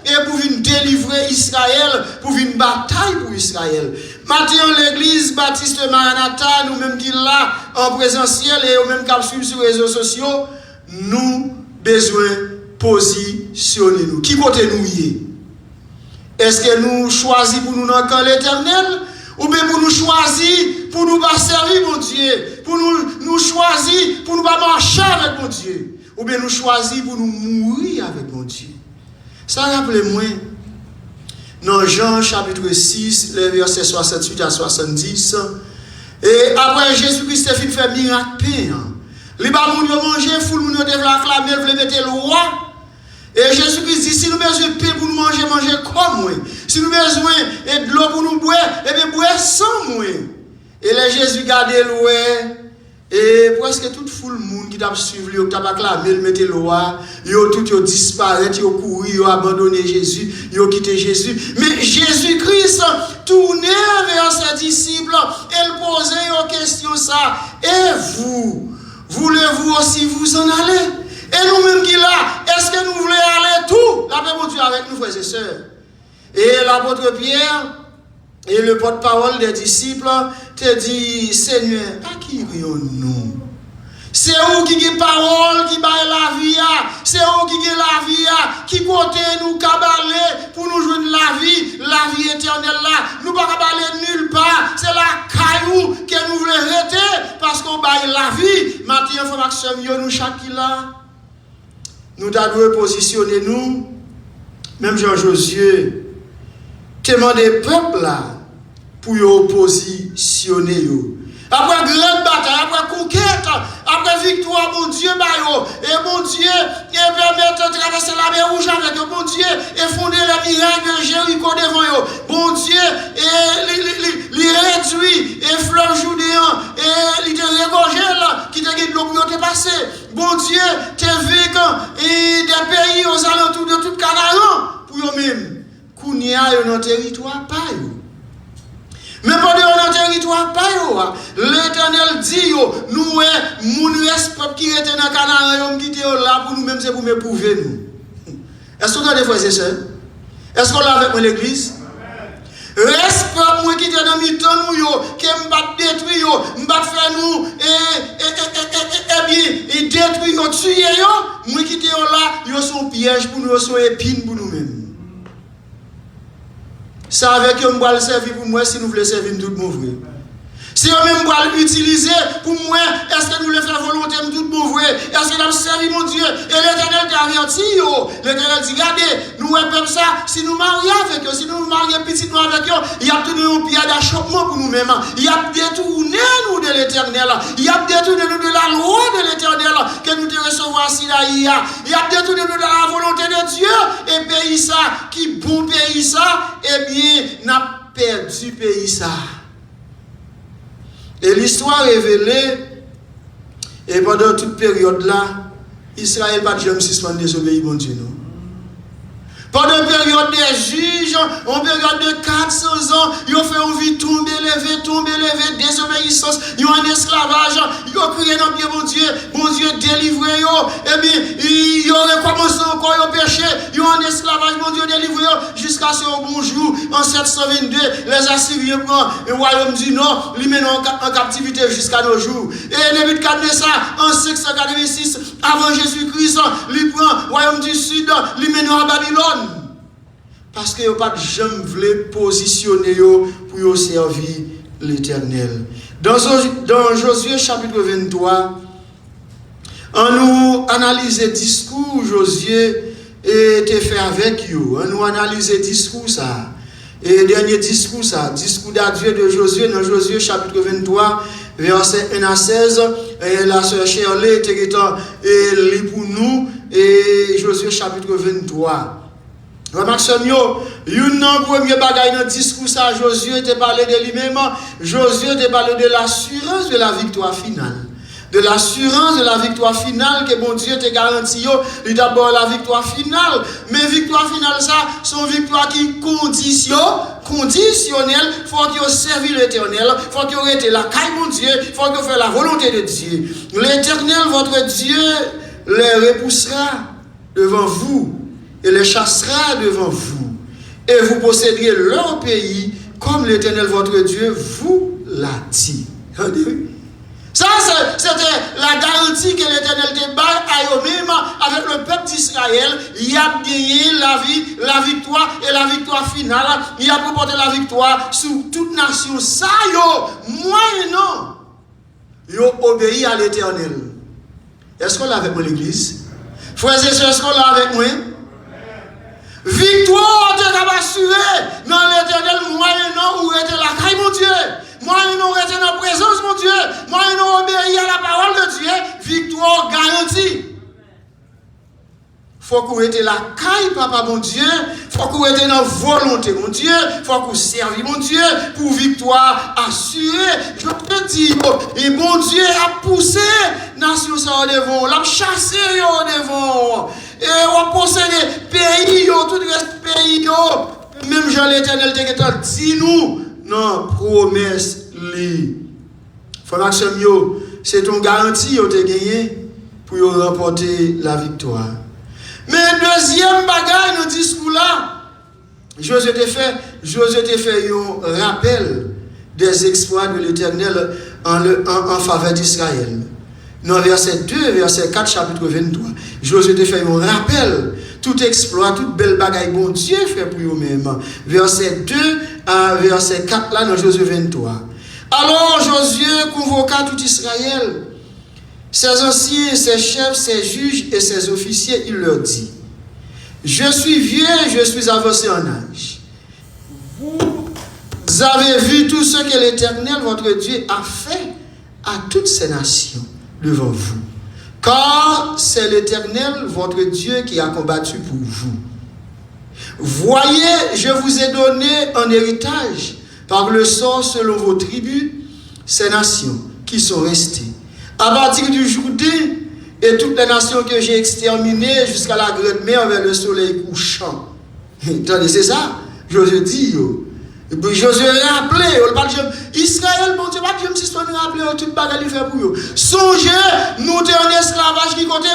et pour venir délivrer Israël, pour une bataille pour Israël. Maintenant, l'église baptiste Maranatha, nous-mêmes qui là en présentiel et nous-mêmes qui suivons sur les réseaux sociaux, nous besoin positionner nous. Qui côté nous y est? Est-ce que nous choisissons pour nous dans l'Éternel? Ou bien pour nous choisir, pour nous pas servir mon Dieu, pour nous choisir, pour nous pas marcher avec mon Dieu, ou bien nous choisir pour nous mourir avec mon Dieu. Ça rappelez-moi, dans Jean chapitre 6, les versets 68 à 70, et après Jésus-Christ a fait miracle pain. Les bas moun yo manger, foule moun yo devait acclamer, voulait mettre le roi. Et Jésus-Christ dit, si nous avons besoin de pain pour nous manger, manger comme moi. Si nous avons besoin de l'eau pour nous boire, eh bien boire sans moi. Et là, Jésus gardait l'eau. Et presque toute foule monde qui t'a suivi, qui t'a acclamé, mettait l'eau, tout ont disparu, ils ont couru, ils ont abandonné Jésus, ils ont quitté Jésus. Mais Jésus-Christ tournait vers ses disciples et posait une question ça. Et vous, voulez-vous aussi vous en aller? Et nous-mêmes qui là, est-ce que nous voulons aller tout? La paix de Dieu avec nous, frères et sœurs. Et l'apôtre Pierre et le porte-parole des disciples te dit, Seigneur, à qui rions-nous? C'est où qui a parole qui baille la vie, c'est où qui a la vie, qui côté nous cabaler pour nous joindre la vie éternelle là. Nous ne pouvons pas aller nulle part, c'est la caillou que nous voulons arrêter parce qu'on baille la vie. Maintenant, il faut que nous chaque là. Nous devons positionner nous, même Jean-Josué, demander peuple là pour y positionner. Après grande bataille, après conquête, après victoire, bon Dieu, et bon Dieu, et permettre de traverser la mer rouge avec eux, bon Dieu, et fonder les miracles de Jéricho devant eux, bon Dieu, et les réduit, et fleur joudéant, et les régorgé là, qui te guide l'eau pour te passer, bon Dieu, te vécan, et des pays aux alentours de tout Canaan, pour eux-mêmes, qu'on y a dans le territoire, pas eux. Mais pendant notre territoire, l'Éternel dit, nous, mon peuple qui était dans le Canaan, qui était là pour nous-mêmes, c'est pour m'éprouver nous. Est-ce qu'on a des frères et sœurs? Est-ce qu'on l'a avec moi l'église? Respect moi qui était dans le temps, qui m'a détruit, m'a fait nous, et bien, détruit, tuer, moi qui était là, ils sont pièges pour nous, ils sont épines pour nous-mêmes. Ça avec eux, je vais servir pour moi si nous voulons servir tout mon vrai. Si eux même va l'utiliser pour moi, est-ce que nous le faisons volonté de tout mon vrai? Est-ce que nous servons mon Dieu? Et l'Éternel t'a averti, l'Éternel dit, regardez, nous comme ça, si nous marions avec eux, si nous marions petit avec eux, il y a tout un pied d'achoppement pour nous-mêmes. Il y a détourné nous de l'Éternel. Il y a détourné nous de la loi de l'Éternel que nous devons recevoir si là. Il y a détourné nous de la volonté de Dieu et pays ça, qui bon pays ça, eh bien, n'a perdu pays ça. Et l'histoire révélée, et pendant toute période là, Israël pas de jamais suspendre désobéir mon Dieu, non. Pendant une période des juges, en période de 400 ans, ils ont fait une vie tomber, lever, désobéissance, ils ont un esclavage, ils ont crié dans le pied, mon Dieu, délivrez-yo. Et bien, ils ont recommencé encore, ils ont péché, ils ont un esclavage, mon Dieu, délivrez-yo, jusqu'à ce bon jour, en 722, les Assyriens prennent le royaume du Nord, ils mènent en captivité jusqu'à nos jours. Et Nebuchadnezzar, en 586, avant Jésus-Christ, ils prennent le royaume du Sud, ils mènent à Babylone. Parce que vous pas jamais voulu positionner pour servir l'Éternel. Dans Josué chapitre 23, on nous analyse le discours Josué était fait avec vous. On nous analyse le discours ça. Et dernier discours ça, discours d'adieu de Josué dans Josué chapitre 23, verset 1 à 16. Et la sœur Shirley était et pour nous et Josué chapitre 23. Remarque ce mot, une premier bagaille dans le discours ça, Josué te parlé de lui-même, Josué te parlé de l'assurance de la victoire finale. De l'assurance de la victoire finale que bon Dieu te garantit, il d'abord la victoire finale, mais victoire finale ça, c'est une victoire qui conditionnelle, faut que vous serviez l'Éternel, faut que vous restez la caille mon Dieu, faut que vous fassiez la volonté de Dieu. L'Éternel, votre Dieu, les repoussera devant vous et les chassera devant vous, et vous posséderez leur pays comme l'Éternel votre Dieu vous l'a dit. Ça, c'était la garantie que l'Éternel te bat à eux-mêmes avec le peuple d'Israël. Il a gagné la victoire et la victoire finale. Il a proporté la victoire sur toute nation. Ça, moyennant, ils obéi à l'Éternel. Est-ce qu'on l'a avec moi l'église? Frères et sœurs, est-ce qu'on l'a avec moi? Victoire de la assurée dans l'Éternel, moyennant où était la caille, mon Dieu. Moyennant où était dans la présence, mon Dieu. Moyennant obéi à la parole de Dieu. Victoire garantie. Faut qu'on ait la caille, papa, mon Dieu. Faut qu'on ait dans la volonté, mon Dieu. Faut qu'on serve, mon Dieu, pour victoire assurée. Je te dis, et mon Dieu a poussé nation ça devant, l'a chassé devant. Et on possède pays, tout le reste pays, même Jean l'Éternel te dit nous, non, promesse li. Frère Maxime, c'est ton garantie que tu as gagné pour remporter la victoire. Mais deuxième bagaille dans le discours là, Josué te fait un rappel des exploits de l'Éternel en faveur d'Israël. Dans verset 2, verset 4, chapitre 23, Josué te fait un rappel, tout exploit, toute belle bagaille, bon Dieu fait pour eux-mêmes. Verset 2 à verset 4, là, dans Josué 23. Alors Josué convoqua tout Israël, ses anciens, ses chefs, ses juges et ses officiers, il leur dit, je suis vieux, je suis avancé en âge. Vous avez vu tout ce que l'Éternel, votre Dieu, a fait à toutes ces nations devant vous. Car c'est l'Éternel, votre Dieu, qui a combattu pour vous. Voyez, je vous ai donné en héritage, par le sort selon vos tribus, ces nations qui sont restées. À partir du Jourdain et toutes les nations que j'ai exterminées jusqu'à la grande mer vers le soleil couchant. Attendez, c'est ça, Josué dit. Et puis Josué a rappelé, Israël, bon Dieu, pas Dieu, si on a rappelé toute bagarre fait pour eux. Songez, nous sommes en esclavage qui côté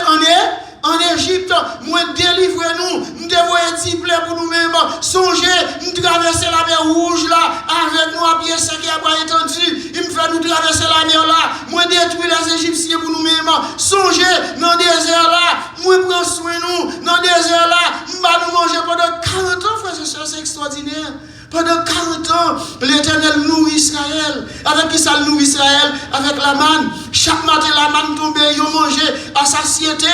en Égypte, moi délivrez-nous, nous devons être pour nous-mêmes. Songez, nous traverser la mer rouge là, avec nous à pied sec et à bras étendus. Il me fait nous traverser la mer là, moi détruire les Égyptiens pour nous-mêmes. Songez, dans le désert là, moi prends soin de nous, dans le désert là, nous allons manger pendant 40 ans, frères et sœurs, c'est extraordinaire. Pendant 40 ans, l'Éternel nourrit Israël. Avec qui ça nourrit Israël? Avec la manne. Chaque matin, la manne tombait, ils mangeaient à satiété.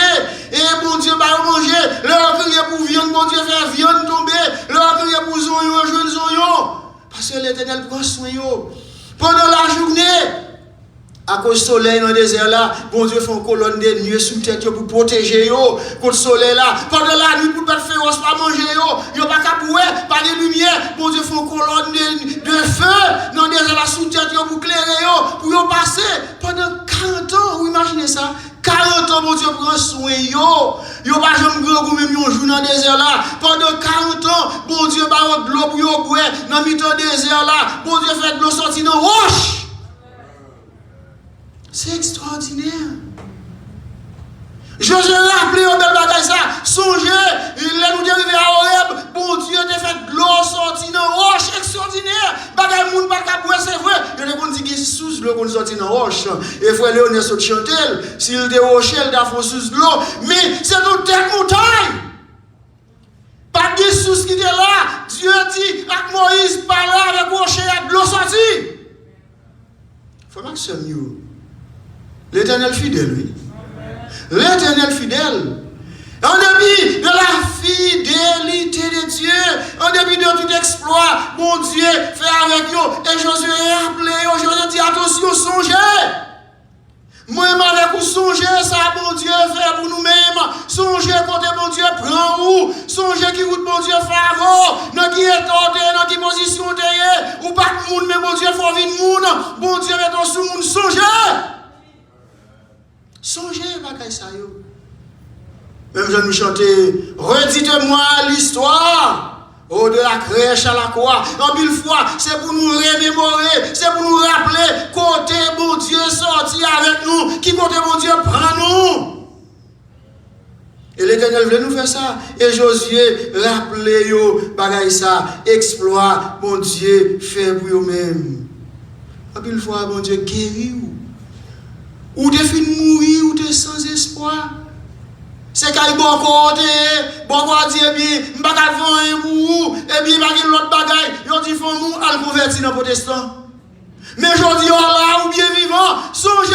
Et bon Dieu, ils mangeaient. Leur crier pour viande, bon Dieu, fait viande tomber. Leur crier pour zonyon, jouer zonyon. Parce que l'Éternel prend soin. Pendant la journée, À cause du soleil dans le désert là, bon Dieu fait une colonne de nuée sous tête pour protéger yo contre le soleil là. Pendant la nuit pour pas faire pas manger yo pas capouer, pas de lumière. Bon Dieu fait une colonne de feu dans le désert là sous tête pour éclairer yo, pour yo passer pendant 40 ans. Vous imaginez ça? 40 ans, bon Dieu prend soin yo pas jamais grand ou même un jour dans le désert là. Pendant 40 ans, bon Dieu ba de l'eau pour yo boire dans mi-temps désert là. Bon Dieu fait de l'eau sortir dans roche. C'est extraordinaire. Je vais rappeler au bel bagage ça. Songez, il est nous arrivé à Horeb. Bon Dieu t'a fait de l'eau sortie dans roche. Extraordinaire. Bagage moun pas capouer, c'est vrai. Il y a des gens qui sous l'eau qu'on sorti dans roche. Et frère Léonel saute chantel. S'il était rocher, il a fait sous l'eau. Mais c'est toute tête montagne. Pas de sous qui était là. Dieu dit à Moïse, parle avec rocher, il y a de l'eau sortie. Faut que c'est mieux. L'Éternel fidèle, oui. L'Éternel fidèle. En dépit de la fidélité de Dieu, en dépit de tout exploit, mon Dieu fait avec nous. Et Josué a appelé, Josué dit attention, songez. Moi-même avec vous, songez ça, bon Dieu fait pour nous-mêmes. Songez côté bon Dieu prend où. Songez qui route bon Dieu favor. Dans qui est tenté, dans qui position t'es. Ou pas de monde, mais bon Dieu faut vivre monde. Bon Dieu est sous monde, songez. Songez, bagaille ça yo. Même je nous chanter, redites-moi l'histoire. Oh, de la crèche à la croix. En mille fois, c'est pour nous remémorer, c'est pour nous rappeler côté bon Dieu sorti avec nous, qui côté bon Dieu prend nous. Et l'Éternel voulait nous faire ça. Et Josué rappelait yo, bagaille ça, exploit, bon Dieu fait pour eux-mêmes. En mille fois, bon Dieu guérit ou. Ou te fin mourir, ou te sans espoir. C'est qu'il y a bon côté, bon côté, et bien, m'pas qu'à faire un pour et bien, pas qu'il l'autre bagaille, yon dit font mou, al converti dans protestant. Mais je dis, oh là, ou bien vivant, songez,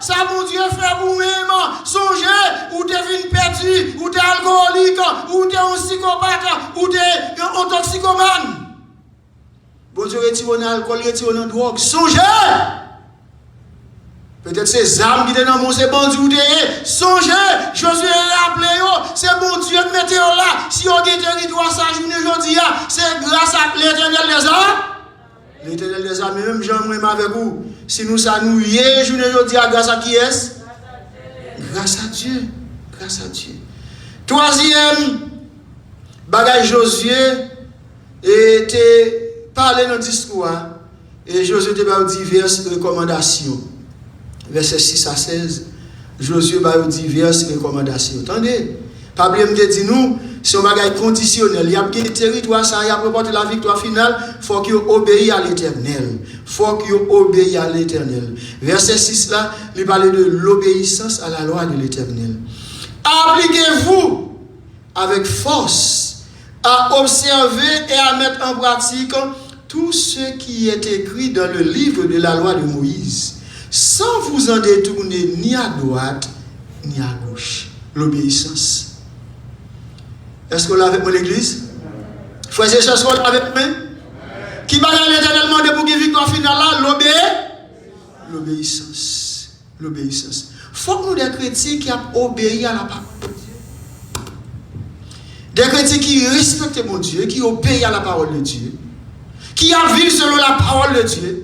ça mon Dieu fait pour vous-même, songez, ou te fin perdu, ou te alcoolique, ou te un psychopathe, ou te un toxicomane. Bon Dieu retire un alcool, retire un drogue, songez! Peut-être ces âmes qui étaient dans mon c'est bon Dieu ou songez, Josué rappelé c'est bon Dieu qui mettez là. Si on a un territoire sa journée aujourd'hui, c'est grâce à l'Éternel des âmes. L'Éternel des âmes, même Jean-Moi avec vous. Si nous ça nous y est, journée aujourd'hui, grâce à qui est-ce? Grâce à Dieu. Grâce à Dieu. Troisième, bagage Josué était parlé dans le discours. Et Josué était par diverses recommandations. Verset 6 à 16, Josué va diverses recommandations. Attendez, pas oublier de dire nous, c'est un bagage conditionnel. Il y a un territoire, ça y a apporté la victoire finale, il faut qu'il obéisse à l'Éternel. Il faut qu'il obéisse à l'Éternel. Verset 6 là, il parle de l'obéissance à la loi de l'Éternel. Appliquez-vous avec force à observer et à mettre en pratique tout ce qui est écrit dans le livre de la loi de Moïse, sans vous en détourner ni à droite ni à gauche. L'obéissance. Est-ce qu'on l'a avec moi l'église? Frères et sœurs, est-ce qu'on l'a avec moi? Qui va l'éternellement de pour qu'il victoire finale là? L'obéissance. L'obéissance. Faut que nous des chrétiens qui ont obéi à la parole de Dieu. Des chrétiens qui respectent mon Dieu, qui obéissent à la parole de Dieu, qui vivent selon la parole de Dieu.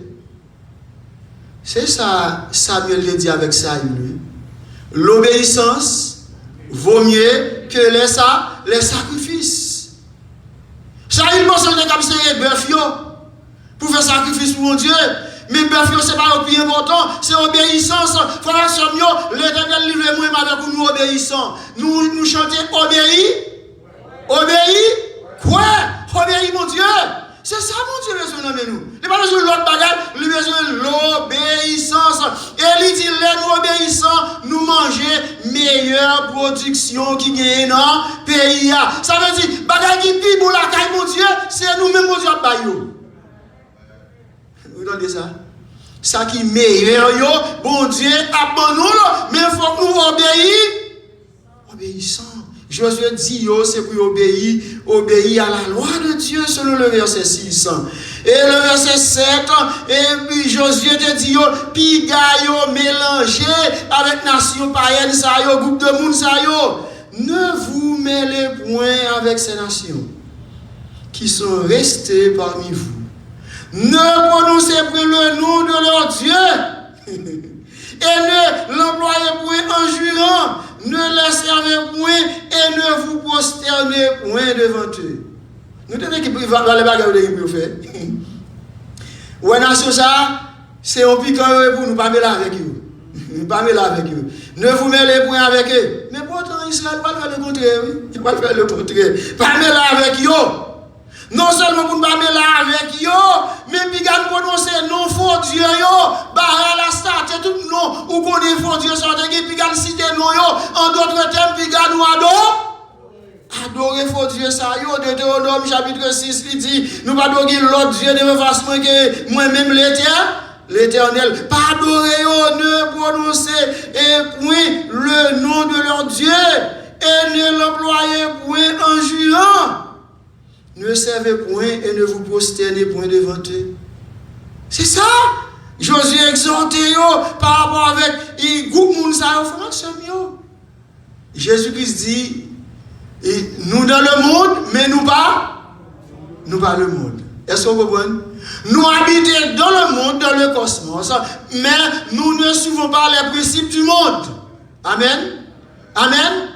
C'est ça, Samuel le dit avec ça, lui. L'obéissance vaut mieux que les sacrifices. Ça, il pense que comme c'est bœuf pour faire sacrifice pour mon Dieu. Mais bœuf c'est pas le plus important, c'est l'obéissance. Frère, l'Éternel livre moi avec nous obéissons. Nous chantons obéis. Obéis. Quoi? Obéis mon Dieu. C'est ça mon Dieu besoin de nous. Il n'y a pas besoin de l'autre bagage, il a besoin de l'obéissance. Et il dit, nous obéissons, nous mangeons meilleure production qui gagne dans le pays. Ça veut dire, bagage qui pire pour la caille mon Dieu, c'est nous-mêmes mon Dieu bayou. Vous entendez ça? Ça qui est meilleur, bon Dieu, abandonne-nous, mais il faut que nous obéissions. Obéissons. Josué dit, c'est pour obéir à la loi de Dieu selon le verset 6. Et le verset 7, et puis Josué te dit, puis yo mélangé avec nation païenne, ça yo, groupe de monde, ça yo. Ne vous mêlez point avec ces nations qui sont restées parmi vous. Ne prononcez point le nom de leur Dieu. Et ne l'employez point en jurant. Ne les servez point et ne vous prosternez point devant eux. Nous tenons qui va les bagages de faire. Ouais, nation ça, c'est un piquant pour nous pas mêler avec eux. Pas mêler avec eux. Ne vous mêlez point avec eux. Mais pourtant, Israël va faire le contraire. Il va faire le contraire. Pas mêler avec eux. Non seulement pour ne pas mêler avec eux, mais puis pour prononcer non faux Dieu, barrer la statue, tout non, ou qu'on est faux Dieu, sortez, puis citer non, en d'autres termes, puis nous adorer faux Dieu, ça, Deutéronome chapitre 6, il dit, nous pas adorer l'autre Dieu de même façon que moi-même l'Éternel, pas adorer, ne prononcer point le nom de leur Dieu, et ne l'employer point en jurant. Ne servez point et ne vous prosternez point devant eux. C'est ça. Josué exhorté par rapport avec le groupe Mounsa. Jésus-Christ dit, nous dans le monde, mais nous pas le monde. Est-ce que vous comprenez? Nous habitons dans le monde, dans le cosmos, mais nous ne suivons pas les principes du monde. Amen. Amen.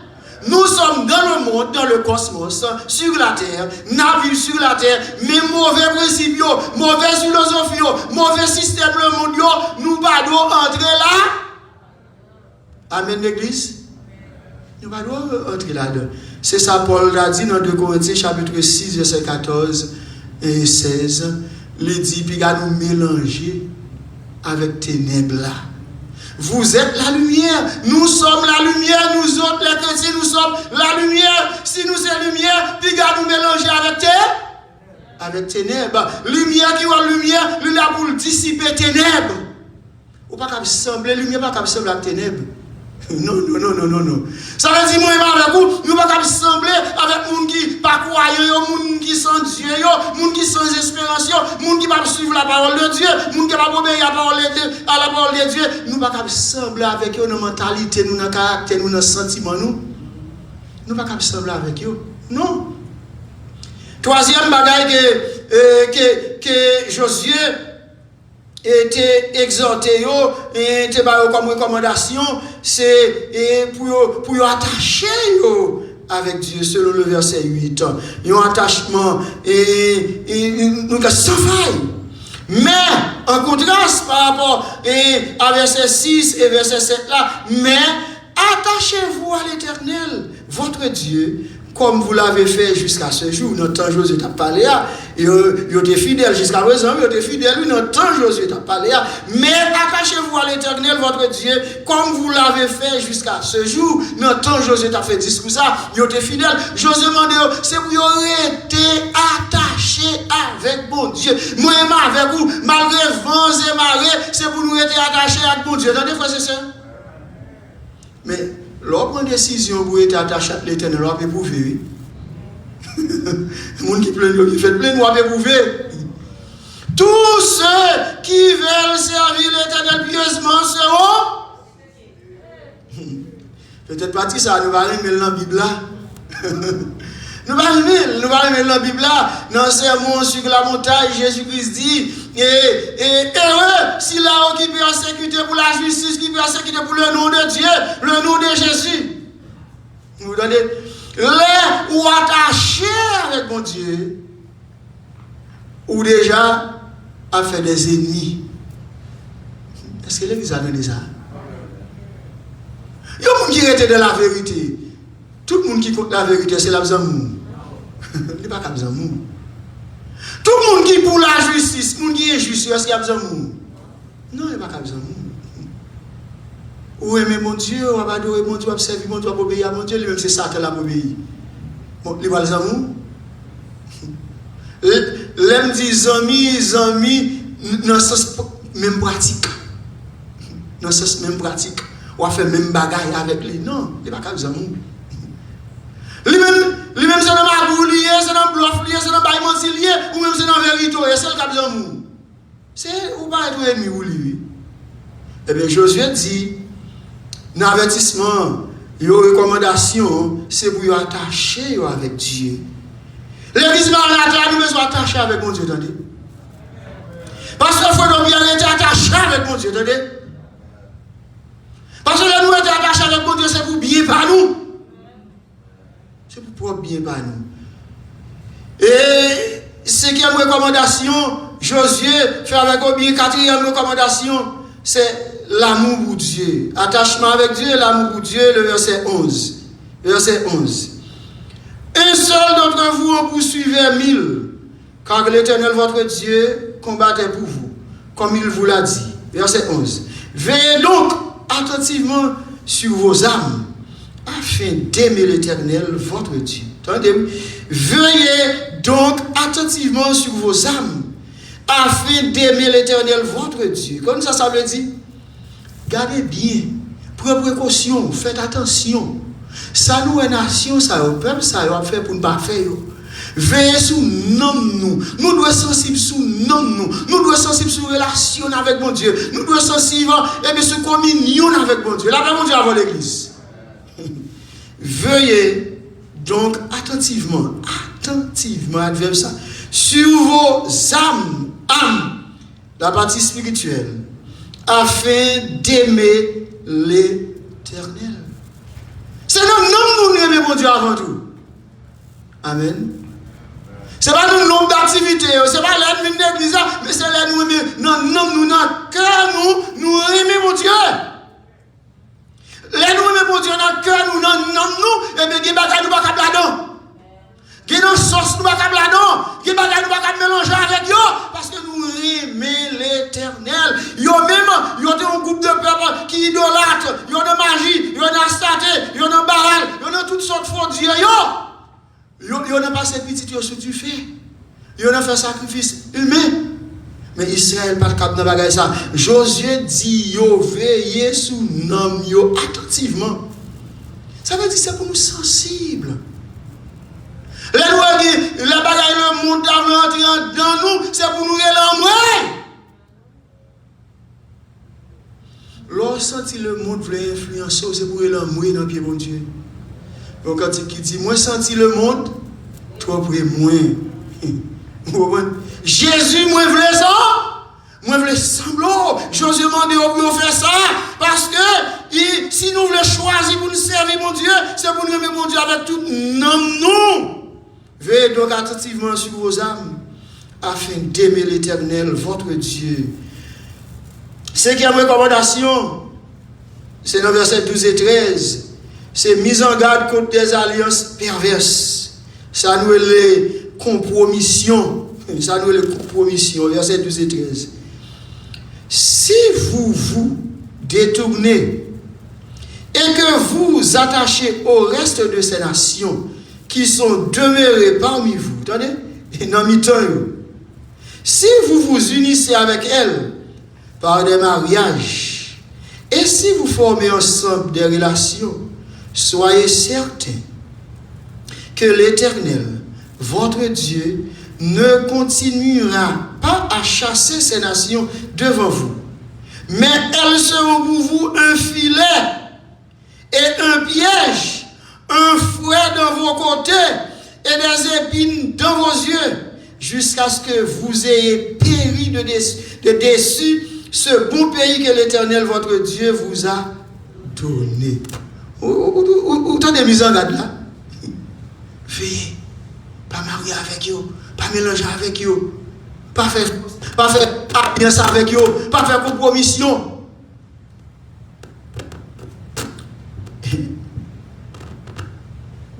Nous sommes dans le monde, dans le cosmos, sur la terre, navire sur la terre, mais mauvais principes, mauvaise philosophie, mauvais système le monde, nous pas entrer là. Amen l'église. Nous pas entrer là-dedans. C'est ça Paul a dit dans 2 Corinthiens chapitre 6, verset 14 et 16. Il dit, puis nous mélanger avec ténèbres là. Vous êtes la lumière, nous sommes la lumière, nous autres les chrétiens, nous sommes la lumière. Si nous sommes lumière, puis nous mélanger avec ténèbres. Lumière qui va lumière, lui là pour dissiper ténèbres. Ou pas qu'à sembler, lumière pas qu'à sembler avec ténèbres. Non. Ça veut dire, moi, avec vous, nous ne pouvons pas sembler avec les gens qui ne pas croient, les gens qui sont Dieu, les gens qui sont espérance, les gens qui ne pas suivre la parole de Dieu, les gens qui ne pas obéir à la parole de Dieu. Nous ne pouvons pas sembler avec eux, nos mentalités, nos caractères, nos sentiments. Nous ne pouvons pas sembler avec eux. Non. Troisième bagaille que Josué était exhorté et était comme recommandation, c'est pour attacher avec Dieu selon le verset 8. Un attachement sans faille. Mais en contraste par rapport à verset 6 et verset 7 là, mais attachez-vous à l'Éternel, votre Dieu, comme vous l'avez fait jusqu'à ce jour. Notre temps Josué t'a parlé, il était fidèle jusqu'à présent, il était fidèle, notre temps Josué t'a parlé, mais attachez-vous à l'Éternel, votre Dieu, comme vous l'avez fait jusqu'à ce jour. Notre temps Josué t'a fait discours ça, il était fidèle. Josué demande, c'est pour rester attaché avec mon Dieu. Moi-même avec vous, malgré vents et marées, c'est pour nous rester attachés avec mon Dieu. Attendez, frère, c'est ça. Mais lorsqu'on prend une décision pour être attaché à l'Éternel, on peut éprouver. Les gens qui plaignent, qui font plaindre, on peut éprouver. Tous ceux qui veulent servir l'Éternel pieusement seront. Peut-être pas ça, nous allons mettre dans la Bible là. Nous allons mettre dans la Bible là. Dans le sermon sur la montagne, Jésus-Christ dit, heureux si là qui peut persécuter pour la justice, qui peut persécuter pour le nom de Dieu, le nom de Jésus. Vous donnez les ou attachés avec mon Dieu, ou déjà à faire des ennemis. Est-ce que l'Église a donné ça? Il y a des gens qui étaient de la vérité. Tout le monde qui compte la vérité, c'est la besoin de nous. Il n'est pas qu'à besoin de nous. Tout le monde qui pour la justice, tout le monde qui est juste, est-ce qu'il y a besoin de nous? Non, il n'y a pas besoin de nous. Ou aimer mon Dieu, ou adorer mon Dieu, ou servir mon Dieu, ou obéir à mon Dieu, lui-même c'est ça que l'a obéi. Bon, il va les amour. L'aime dit amis, dans le sens même pratique. Dans le sens même pratique. Ou à faire même bagaille avec lui. Non, il n'y a pas besoin de nous. Lui-même, c'est un aboulier, c'est dans bluff, c'est dans bail mensilier, ou même c'est dans vérité, c'est le cap d'amour. C'est ou pas être ennemi ou lui. Eh bien, Josué dit, dans l'avertissement, les recommandations, c'est pour y attacher avec Dieu. L'église maranatha, nous besoin attacher avec mon Dieu, attendez. Parce qu'il faut bien être attaché avec mon Dieu, attendez. Parce que nous être attachés avec mon Dieu, c'est pour bien par nous. C'est pour bien par nous. Et cinquième recommandation, Josué fait avec Obie, quatrième recommandation, c'est l'amour pour Dieu. Attachement avec Dieu, l'amour pour Dieu, le verset 11. Verset 11. Un seul d'entre vous en poursuivait 1000, car l'Éternel votre Dieu combattait pour vous, comme il vous l'a dit. Verset 11. Veillez donc attentivement sur vos âmes, afin d'aimer l'Éternel votre Dieu. Attendez, veillez donc attentivement sur vos âmes, afin d'aimer l'Éternel votre Dieu. Comme ça veut dire, gardez bien, prenez précaution, faites attention. Ça nous est nation, ça est peuple, ça est fait pour ne pas faire. Veillez sur nous. Nous devons être sensibles sur nous. Nous devons être sensibles sur la relation avec mon Dieu. Nous devons être sensibles sur la communion avec mon Dieu. Là, mon Dieu avant l'église. Veuillez donc attentivement, adverbe ça, sur vos âmes, la partie spirituelle, afin d'aimer l'Éternel. C'est nous aimons mon Dieu avant tout. Amen. C'est pas nous nombre d'activités, c'est pas l'ennemi de l'église, mais c'est l'ennemi nous dans cœur nous aimons mon Dieu. L'ennemi mon Dieu dans cœur nous, et bien qui bagaille nous pas cap là-dedans. Qui dans sauce nous pas cap là-dedans, qui bagaille nous pas cap mélanger avec eux parce que nous aimons l'Éternel. Yo même yo un groupe de peuple qui idolâtre, yo de magie, yo d'astaté, yo de baral, yo de toutes sortes de faux dieux yo n'a pas cette petite yo sur du fait. Yo n'a fait sacrifice humain. Mais Israël pas cap dans bagaille ça. Josué dit yo veillez sur nom yo attentivement. Ça veut dire c'est pour nous sensibles. Les lois dit la bagaille le monde d'entrer dans nous, c'est pour nous l'envoyer. Lorsque senti le monde voulait influencer, c'est pour l'envoyer dans pied mon Dieu. Donc quand il dit moi senti le monde, toi pour moi. Jésus moi voulait ça. Moi voulais semblant. Jésus m'a dit pour faire ça parce que si nous voulons choisir pour nous servir mon Dieu, c'est pour nous aimer mon Dieu avec tout nous. Veillez donc attentivement sur vos âmes afin d'aimer l'Éternel votre Dieu. Cinquième recommandation, c'est dans versets 12 et 13. C'est mise en garde contre des alliances perverses. Ça nous est les compromissions. Ça nous est les compromissions. Versets 12 et 13. Si vous vous détournez et que vous vous attachez au reste de ces nations qui sont demeurées parmi vous, attendez, si vous vous unissez avec elles par des mariages, et si vous formez ensemble des relations, soyez certains que l'Éternel, votre Dieu, ne continuera pas à chasser ces nations devant vous, mais elles seront pour vous un filet et un piège, un fouet dans vos côtés et des épines dans vos yeux, jusqu'à ce que vous ayez péri de déçu ce bon pays que l'Éternel, votre Dieu, vous a donné. Où t'as des mises en garde là? Veillez, pas marier avec eux, pas mélanger avec eux, pas faire alliance avec eux, pas faire compromission.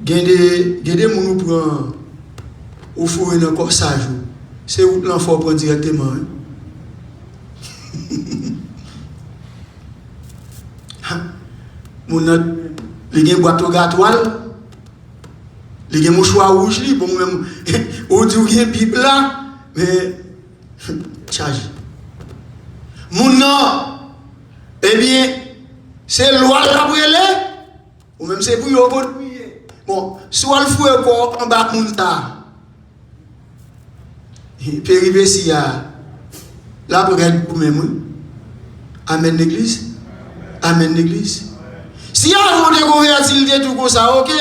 Il y a des gens qui prennent au four et dans le corsage. C'est où l'enfant prend directement. Il y a des boîtes au gâtoile, il y a des mouchoirs rouges, bon, même, on dit qu'il y a une Bible là, mais, charge. Mon nom, eh bien, c'est loi la brûlée, ou même c'est pour y avoir. Bon, soit le fouet en bas, Péripétie, la brède pour même. Amen l'église. Amen l'église. Si vous avez converti tout comme ça, ok.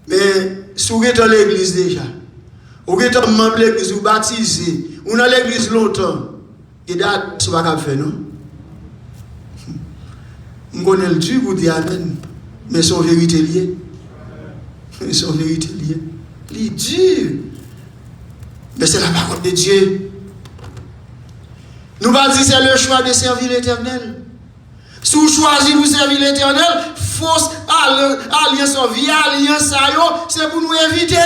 Mais si vous êtes dans l'église déjà, vous êtes membre de l'église, vous baptisez, vous êtes dans l'église longtemps, et là, ce n'est pas faire, non? Je connais le Dieu pour dire Amen, mais son vérité liée. Son vérité liée. Il est dur. Mais c'est la parole de Dieu. Nous va dire c'est le choix de servir l'Éternel. Si vous choisissez de servir l'Éternel, fausse alliance, vieille alliance, c'est pour nous éviter.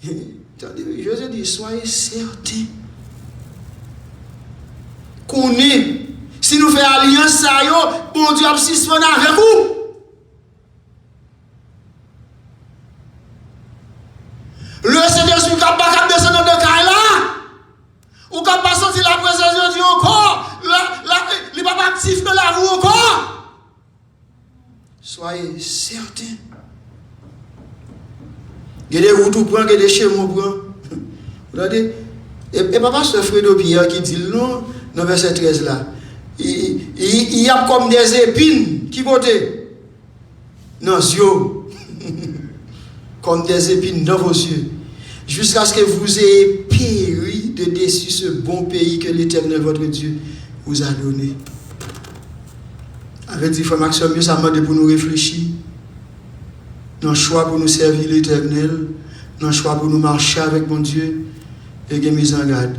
Jésus dit, soyez certains. Qu'on est. Si nous faisons alliance, bon Dieu a suspend avec vous. Le Seigneur n'est pas capable de descendre de Kaila. Ou quand pas sortir la présence de Dieu encore. Il n'est pas actif dans la roue encore. Soyez certains. Il y a des routes pour prendre, il y a des chemins pour prendre. Vous regardez? Et papa, c'est Fredo Pierre qui dit non, dans verset 13 là. Il y a comme des épines. Qui côté? Dans les yeux. Comme des épines dans vos yeux. Jusqu'à ce que vous ayez péri de dessus ce bon pays que l'Éternel, votre Dieu, vous a donné. Avec dit frère Maxime, ça m'a demandé pour nous réfléchir. Dans le choix pour nous servir l'Éternel, dans le choix pour nous marcher avec mon Dieu, et une mise en garde.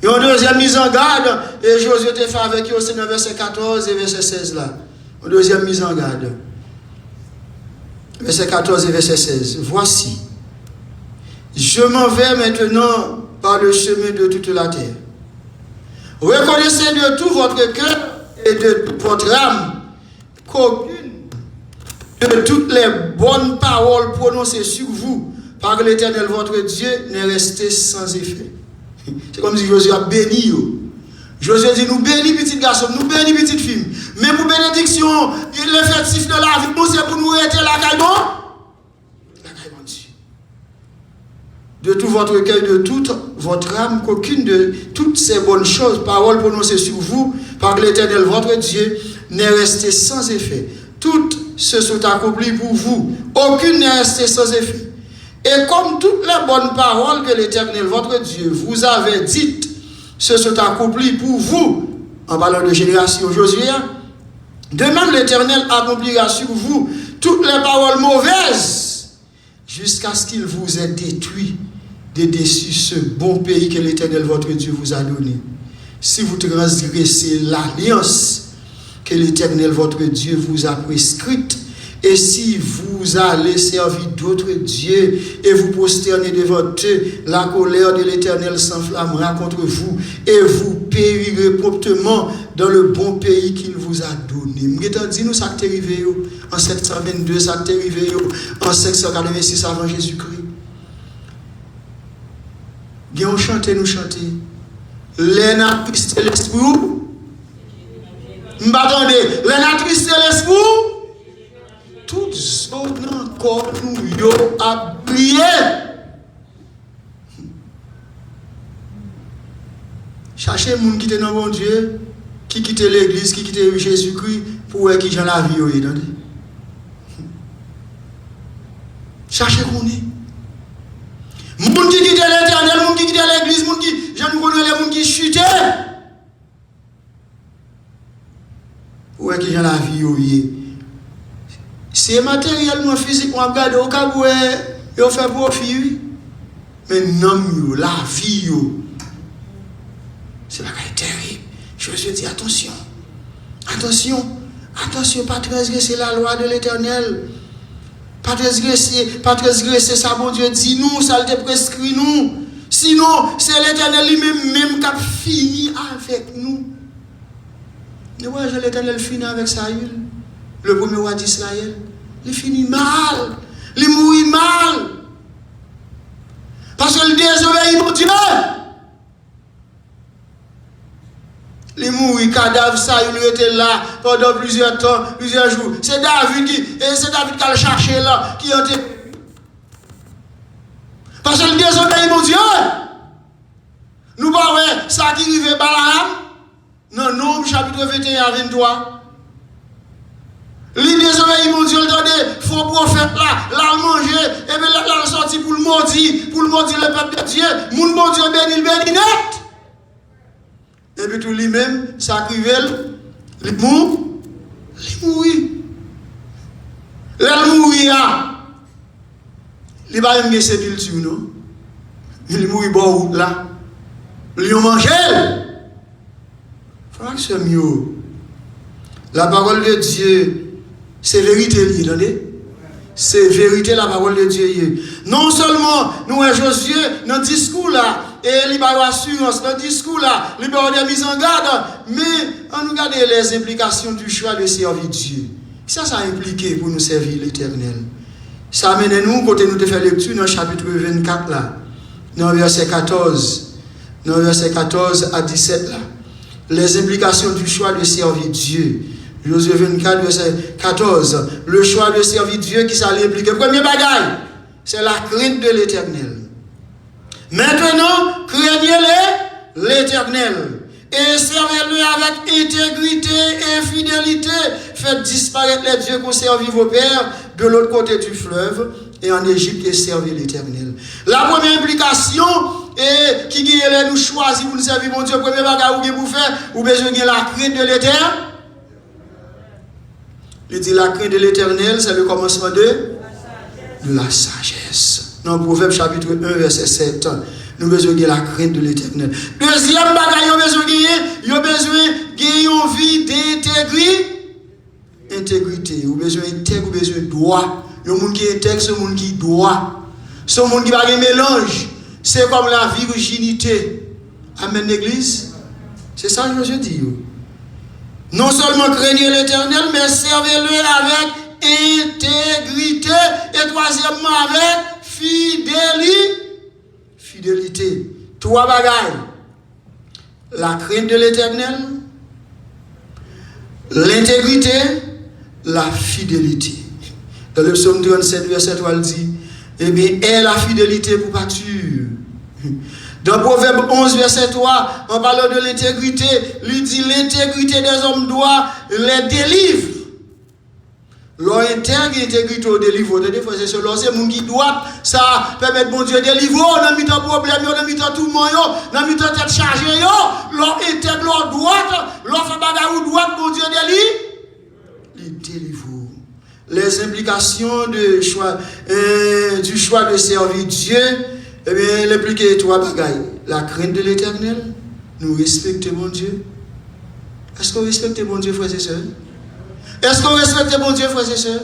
Et en deuxième mise en garde, et Josué te fait avec eux, c'est dans verset 14 et verset 16 là. En deuxième mise en garde. Verset 14 et verset 16. Voici, je m'en vais maintenant par le chemin de toute la terre. Reconnaissez de tout votre cœur et de votre âme qu'aucune de toutes les bonnes paroles prononcées sur vous par l'Éternel votre Dieu n'est restée sans effet. C'est comme si Josué a béni. Josué dit, nous bénis petit garçon, nous bénis petite fille. Mais pour bénédiction, l'effectif de la vie, c'est pour nous être la caille de Dieu. De tout votre cœur, de toute votre âme, qu'aucune de toutes ces bonnes choses, paroles prononcées sur vous par l'Éternel votre Dieu, n'est restée sans effet. Toutes se sont accomplies pour vous. Aucune n'est restée sans effet. Et comme toutes les bonnes paroles que l'Éternel votre Dieu vous avait dites, se sont accomplies pour vous, en parlant de génération Josué, de même l'Éternel accomplira sur vous toutes les paroles mauvaises, jusqu'à ce qu'il vous ait détruit de dessus ce bon pays que l'Éternel votre Dieu vous a donné. Si vous transgressez l'alliance que l'Éternel votre Dieu vous a prescrite, et si vous allez servir d'autres dieux et vous prosternez devant eux, la colère de l'Éternel s'enflammera contre vous et vous périrez promptement dans le bon pays qu'il vous a donné. Dis-nous ça qui est arrivé en 722, ça qui est arrivé en 586 avant Jésus-Christ. Nous chanter, nous chanter. L'ena triste l'esprit. M'attendez, l'ena triste l'esprit. Toutes zones encore nous a prié. Cherchez les gens qui étaient dans mon Dieu, qui quittent l'église, qui quittent Jésus-Christ, pour qui j'en la vie. Cherchez qu'on est. Les gens qui quittent l'Éternel, les gens qui quittent l'église, les gens qui, j'en connais les gens qui chutent. Pour qui j'en la vie. C'est matériellement, physiquement, regardez, au cas où il fait profit. Mais non, la vie, c'est pas terrible. Je vous dis attention. Attention. Attention, pas transgresser la loi de l'Éternel. Pas transgresser ça, bon Dieu, dis-nous, ça le prescrit nous. Sinon, c'est l'Éternel lui-même qui a fini avec nous. Nous voyons l'Éternel finit avec Saül. Le premier roi d'Israël, il finit mal, il mourit mal. Parce qu'il désobéit mon Dieu. Il mourit, cadavre, ça, il était là pendant plusieurs temps, plusieurs jours. C'est David qui a cherché là, qui a été. Parce que le désobéit, mon Dieu. Nous parlons ça qui arrive Balaam dans Nombre chapitre 21 à 23. L'idée désobéit, mon Dieu, le faux prophète là manger, et bien là sorti pour le maudire le peuple de Dieu. Mon Dieu béni net. Et puis tout lui-même, ça arrive, il mourit. Il mourit, il va même sépulture, non? Il mourit bon là. Il a mangé. Frère, mieux. La parole de Dieu, c'est vérité, attendez? C'est vérité, la parole de Dieu. Non seulement nous avons Josué dans le discours là, et il y a assurance dans le discours là, il y a des mises en garde, mais on nous regarde les implications du choix de servir Dieu. Ça a impliqué pour nous servir l'Éternel. Ça amène nous, quand nous te fait lecture dans le chapitre 24 là, dans le verset 14. Dans le verset 14 à 17 là. Les implications du choix de servir Dieu. Josué 24, verset 14. Le choix de servir Dieu qui s'allait impliquer. Premier bagaille, c'est la crainte de l'Éternel. Maintenant, craignez-le, l'Éternel. Et servez-le avec intégrité et fidélité. Faites disparaître les dieux qu'ont servi vos pères de l'autre côté du fleuve et en Égypte et servez l'Éternel. La première implication et qui guérit nous choisir pour nous servir mon Dieu. Premier bagage ou vous faire ou besoin de la crainte de l'Éternel. Il dit la crainte de l'Éternel, c'est le commencement de la sagesse. Dans Proverbe chapitre 1 verset 7. Nous avons besoin de la crainte de l'Éternel. Deuxième bagage, nous avons besoin de une vie d'intégrité. Nous avons besoin d'intègre, nous avons besoin de droit. Il y a des gens qui est intègre, c'est des gens qui droit. C'est des gens qui va mélange. C'est comme la virginité. Amen, l'église. C'est ça que je dis. Non seulement craignez l'Éternel, mais servez-le avec intégrité. Et troisièmement, avec fidélité. Trois bagailles. La crainte de l'Éternel, l'intégrité, la fidélité. Dans le psaume 37, verset 3, il dit, eh bien, est la fidélité pour pâture. Dans Proverbe 11, verset 3, en parlant de l'intégrité, il dit l'intégrité des hommes doit les délivrer. Leur intégrité au délivre. Des fois, c'est cela, c'est mon qui doit, ça permet bon Dieu de délivrer. Dans mis problème, dans mis tout le monde, dans mis tête chargée, leur intègre, leur droite, leur fait bagarre ou droite, bon Dieu délivre. Les implications du choix de servir Dieu, eh bien, il implique trois bagailles. La crainte de l'Éternel, nous respectons mon Dieu. Est-ce qu'on respecte mon Dieu, frères et sœurs? Est-ce qu'on respecte mon Dieu, frères et sœurs?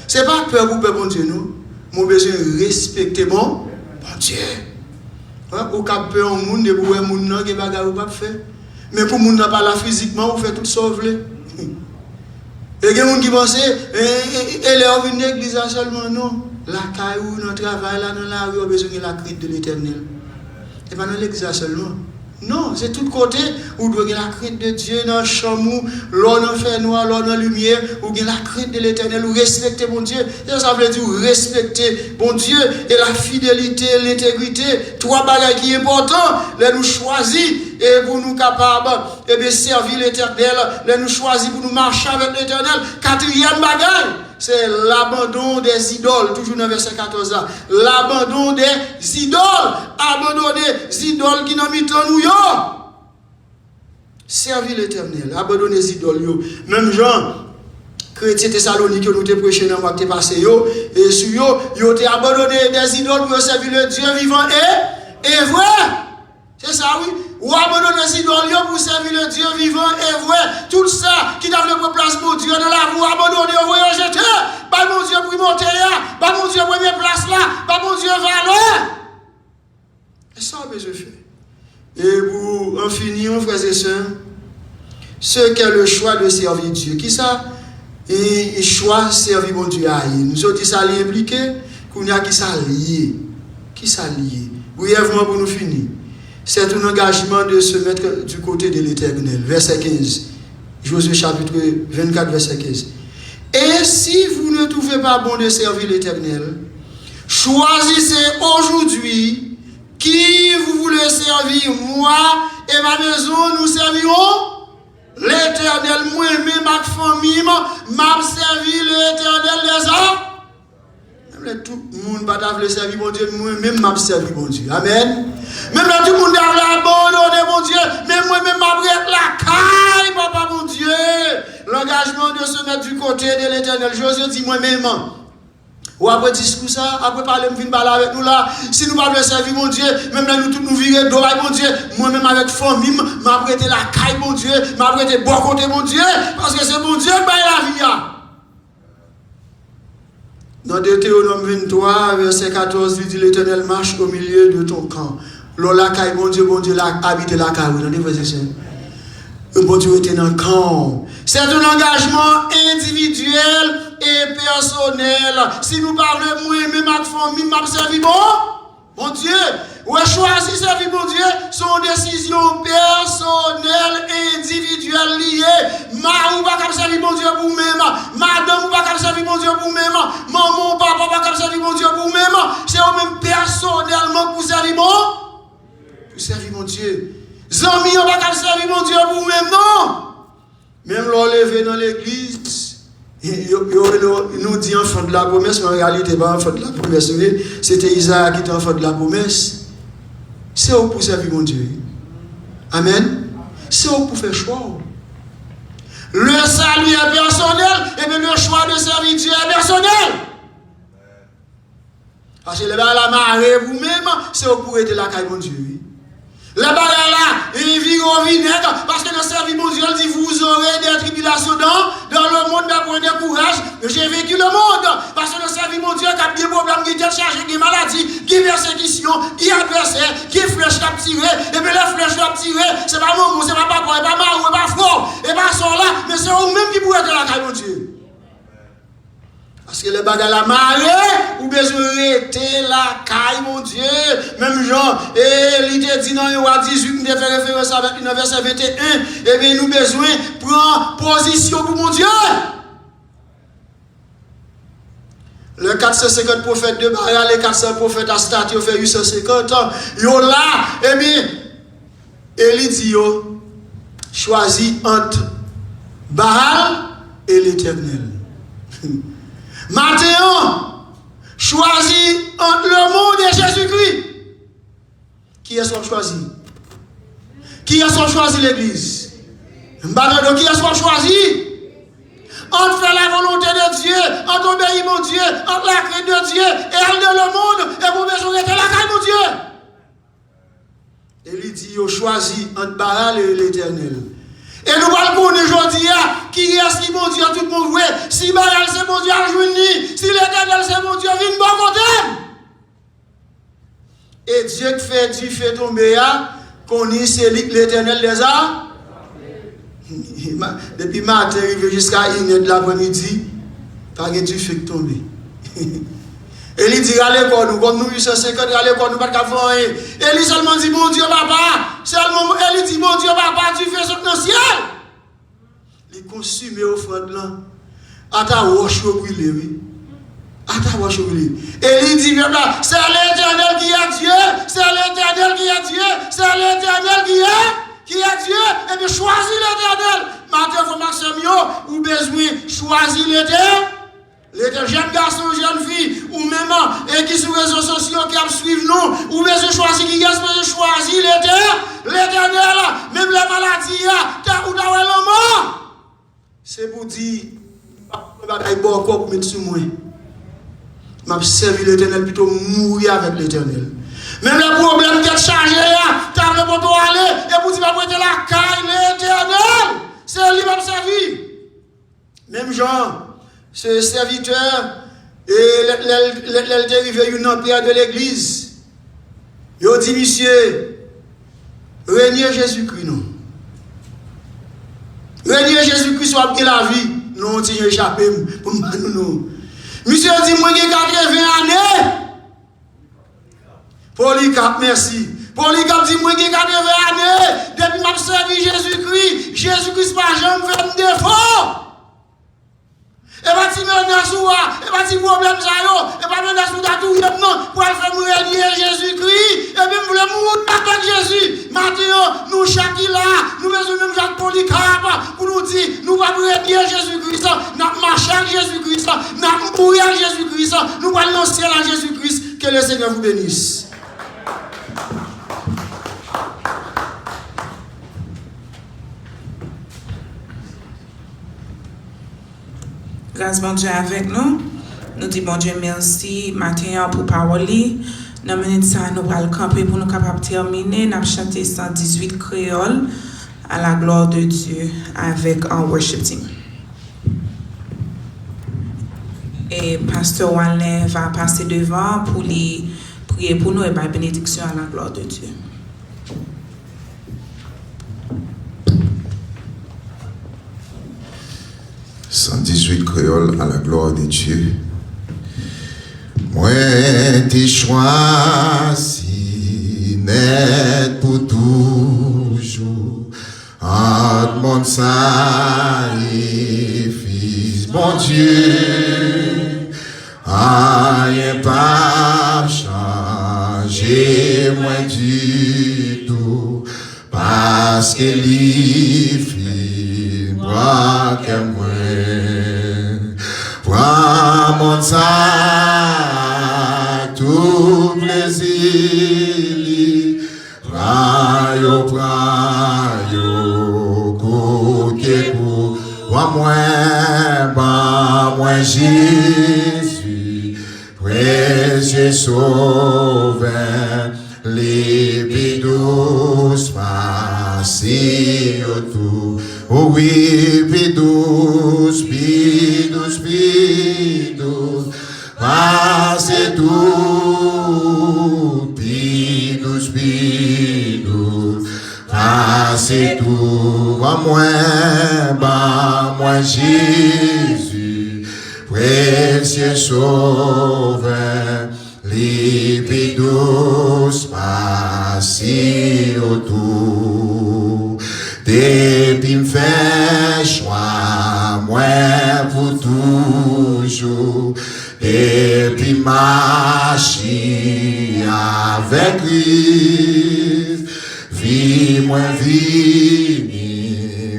Ce n'est pas peur pour mon Dieu, nous. Mon besoin de respecter mon Dieu. Ou cap peur au monde, et pour le monde, qui bagarre ou pas faire. Mais pour le monde, pas là physiquement, vous faites tout sauver. Et il y a des gens qui pensent, elle est venue à l'église seulement, non. La caillou, notre travail, là, dans la rue, on a besoin de la crainte de l'Éternel. Et pas dans l'église seulement. Non, c'est tout côté où vous avez la crainte de Dieu dans le chamou, l'on en fait noir, l'on en lumière, où vous avez la crainte de l'Éternel, où respecter mon Dieu. Ça veut dire respecter mon Dieu et la fidélité, l'intégrité, trois bagages qui sont importants, les nous choisir et pour nous capables et bien servir l'Éternel, les nous choisir pour nous marcher avec l'Éternel. Quatrième bagage, c'est l'abandon des idoles, toujours dans le verset 14 là. L'abandon des idoles, abandonner des idoles qui n'ont mis en nous. Servir l'Éternel, abandonner les idoles. Même Jean, chrétien Thessalonique, nous avons prêché dans le mois qui est passé, et sur ils ont abandonné des idoles pour servir le Dieu vivant et vrai. C'est ça, oui. Ou abandonner les idoles pour servir le Dieu vivant et vrai. Tout ça qui donne le place pour Dieu dans la vous abandonner, vous rejeter. Pas mon Dieu pour monter là. Pas mon Dieu première place là. Pas mon Dieu valeur. Et ça, je fais. Et pour en finir, frères et sœurs, ce qu'est le choix de servir Dieu. Qui ça? Et choix servir mon Dieu. Nous autres, ça l'implique. Qu'on y a qui ça lié. Qui ça lié. Brièvement pour nous finir. C'est un engagement de se mettre du côté de l'Éternel. Verset 15. Josué chapitre 24, verset 15. Et si vous ne trouvez pas bon de servir l'Éternel, choisissez aujourd'hui qui vous voulez servir, moi et ma maison, nous servirons l'Éternel. Moi-même, ma famille, m'a servi l'Éternel des hommes. Tout le monde va t'appeler servir mon Dieu, moi-même m'a servi mon Dieu. Amen. Même là, tout le monde va abandonner mon Dieu, mais moi-même m'a pris la caille, papa mon Dieu. L'engagement de se mettre du côté de l'Éternel. Josué dit moi-même. Ou après discours ça, après parler, me parler avec nous là. Si nous ne pouvons pas servir mon Dieu, même là nous tous nous virer d'oreille mon Dieu. Moi-même avec famille, m'a prêté la caille mon Dieu, m'a prêté bon côté mon Dieu, parce que c'est mon Dieu qui baille la vie. Dans Deutéronome 23, verset 14, il dit l'Éternel marche au milieu de ton camp. Lola caille bon Dieu habite la caille. Dans les versets. Bon Dieu était dans le camp. C'est un engagement individuel et personnel. Si nous parlons, moi-même, ma famille, m'a servi bon Dieu. Ouais, choisir servir bon Dieu, sont décisions personnelles, individuelles liées. Ma ou pas servir bon Dieu pour même. Madame ou pas servir bon Dieu pour même. Maman ou papa pas servir bon Dieu pour même. C'est au même personnellement pour servir pour servir mon Dieu. Zami on pas servir mon Dieu pour même non. Même l'enlever dans l'église, nous dit enfant de la promesse, mais en réalité, pas enfant de la promesse. C'était Isaac qui était enfant de la promesse. C'est où pour servir mon Dieu. Amen. C'est où pour faire choix. Le salut est personnel, et même le choix de servir Dieu est personnel. Parce que le la marée vous-même, c'est où pour aider la caille mon Dieu. Le bagage là, il vit au vinaigre, parce que le service mon Dieu dit vous aurez des tribulations dans le monde d'avoir des courage. J'ai vécu le monde, parce que le service mon Dieu qui a des problèmes, qui est chargé, qui est maladie, qui est persécution, qui est adversaire, qui est flèche qui a tiré, et bien la flèche qui a tiré, c'est pas mon c'est pas papa, c'est pas marou, c'est pas fort, et pas son là, mais c'est vous-même qui pourrait être la caille mon Dieu. Parce que le bagage la marée, ou besoin d'arrêter la caille, mon Dieu. Même Jean, et l'idée dit dans Yoa 18, nous fait référence avec le verset 21, et bien nous besoin de prendre position pour mon Dieu. Le 450 prophètes de Baal, les 400 prophètes à Stat, ils ont fait 850 ans. Ils ont là, et bien, Élie dit, choisit entre Baal et l'Éternel. Matthéon choisit entre le monde et Jésus-Christ. Qui est-ce qu'on choisit? Qui est-ce qu'on choisit l'église? Qui est-ce qu'on choisit? Entre faire la volonté de Dieu, entre obéir mon Dieu, entre la crainte de Dieu et elle de le monde, et vous besoin de la caille mon Dieu. Et il dit, il choisit entre Baal et l'Éternel. Et nous allons aujourd'hui, qui est-ce qui mon Dieu, tout le monde, si Baal c'est mon Dieu, si l'Éternel c'est mon Dieu, viens bon côté. Et Dieu qui fait du fait tomber, qu'on y c'est l'Éternel des arts. Depuis matin, arrivé jusqu'à 1h de l'après-midi, pas de du fait tomber. Et il dit, allez, comme nous 850, allez, nous ne pouvons pas faire rien. Et il seulement dit, mon Dieu, papa, seulement, il dit, mon Dieu, papa, tu fais ce dans le ciel. Il consume l'offrande là. À ta roche brûlée, oui. À ta roche brûlée. Et il dit, c'est l'Éternel qui est Dieu, c'est l'Éternel qui est Dieu, c'est l'Éternel qui est Dieu. Et bien, choisis l'Éternel. Maintenant, vous Maxime, ou besoin choisir l'Éternel. Les jeunes garçons, jeunes filles, ou même et qui sur les réseaux sociaux qui suivent nous, ou bien je choisis qui est choisir l'Éternel, même la maladie, ou dans le mort. C'est pour dire, je vais pour mettre sur moi. Je vais servir l'Éternel plutôt mourir avec l'Éternel. Même les problèmes qui sont chargés, tu as le bon aller, et pour dire, je vais prêter la caille, l'Éternel, c'est lui qui va me servir. Même genre. Ce serviteur, et dérivé une empire de l'église. Il dit, monsieur, régner Jésus-Christ, non. Régner Jésus-Christ soit bien la vie. Non, on tient échappé pour nous. Monsieur dit, moi, j'ai 80 années. Polycarpe, merci. Polycarpe dit, moi, j'ai 80 années. Depuis que je servi Jésus-Christ, Jésus-Christ, pas jamais fait un défaut. Et pas si menace ou et pas si problème ça yo, et pas menace ou tout non pour faire mourir Jésus-Christ et même voulez mourir avec Jésus. Maintenant nous chaque là, nous même Jacques Polycarpe pour nous dire nous pas mourir Jésus-Christ, n'a marcher avec Jésus-Christ, n'a mourir avec Jésus-Christ, nous allons lancer à Jésus-Christ. Que le Seigneur vous bénisse. Grâce bon Dieu avec nous. Nous disons bon Dieu merci matin pour parole. Dans minute ça nous allons camper pour nous capables terminer. Nous chanter 118 créoles à la gloire de Dieu avec un worship team. Et pasteur Walner va passer devant pour lui prier pour nous et par bénédiction à la gloire de Dieu. « 118 créoles à la gloire de Dieu. Moi, t'es choisi net pour toujours. Entre mon sacrifice, mon Dieu, rien pas changer moi du tout, parce que les filles, moi que moi. Prends mon sac, tout plaisir, prends-yo, côté pour moi, Jésus, précieux sauveur, les bidous, passez autour. Oh oui, bidous, passez tout, bidous, passez tout, à moi, Jésus, précieux sauveur, les bidous, passez autour. Depuis me fait choix, moi pour toujours. Depuis marcher avec Christ, vie moi vie,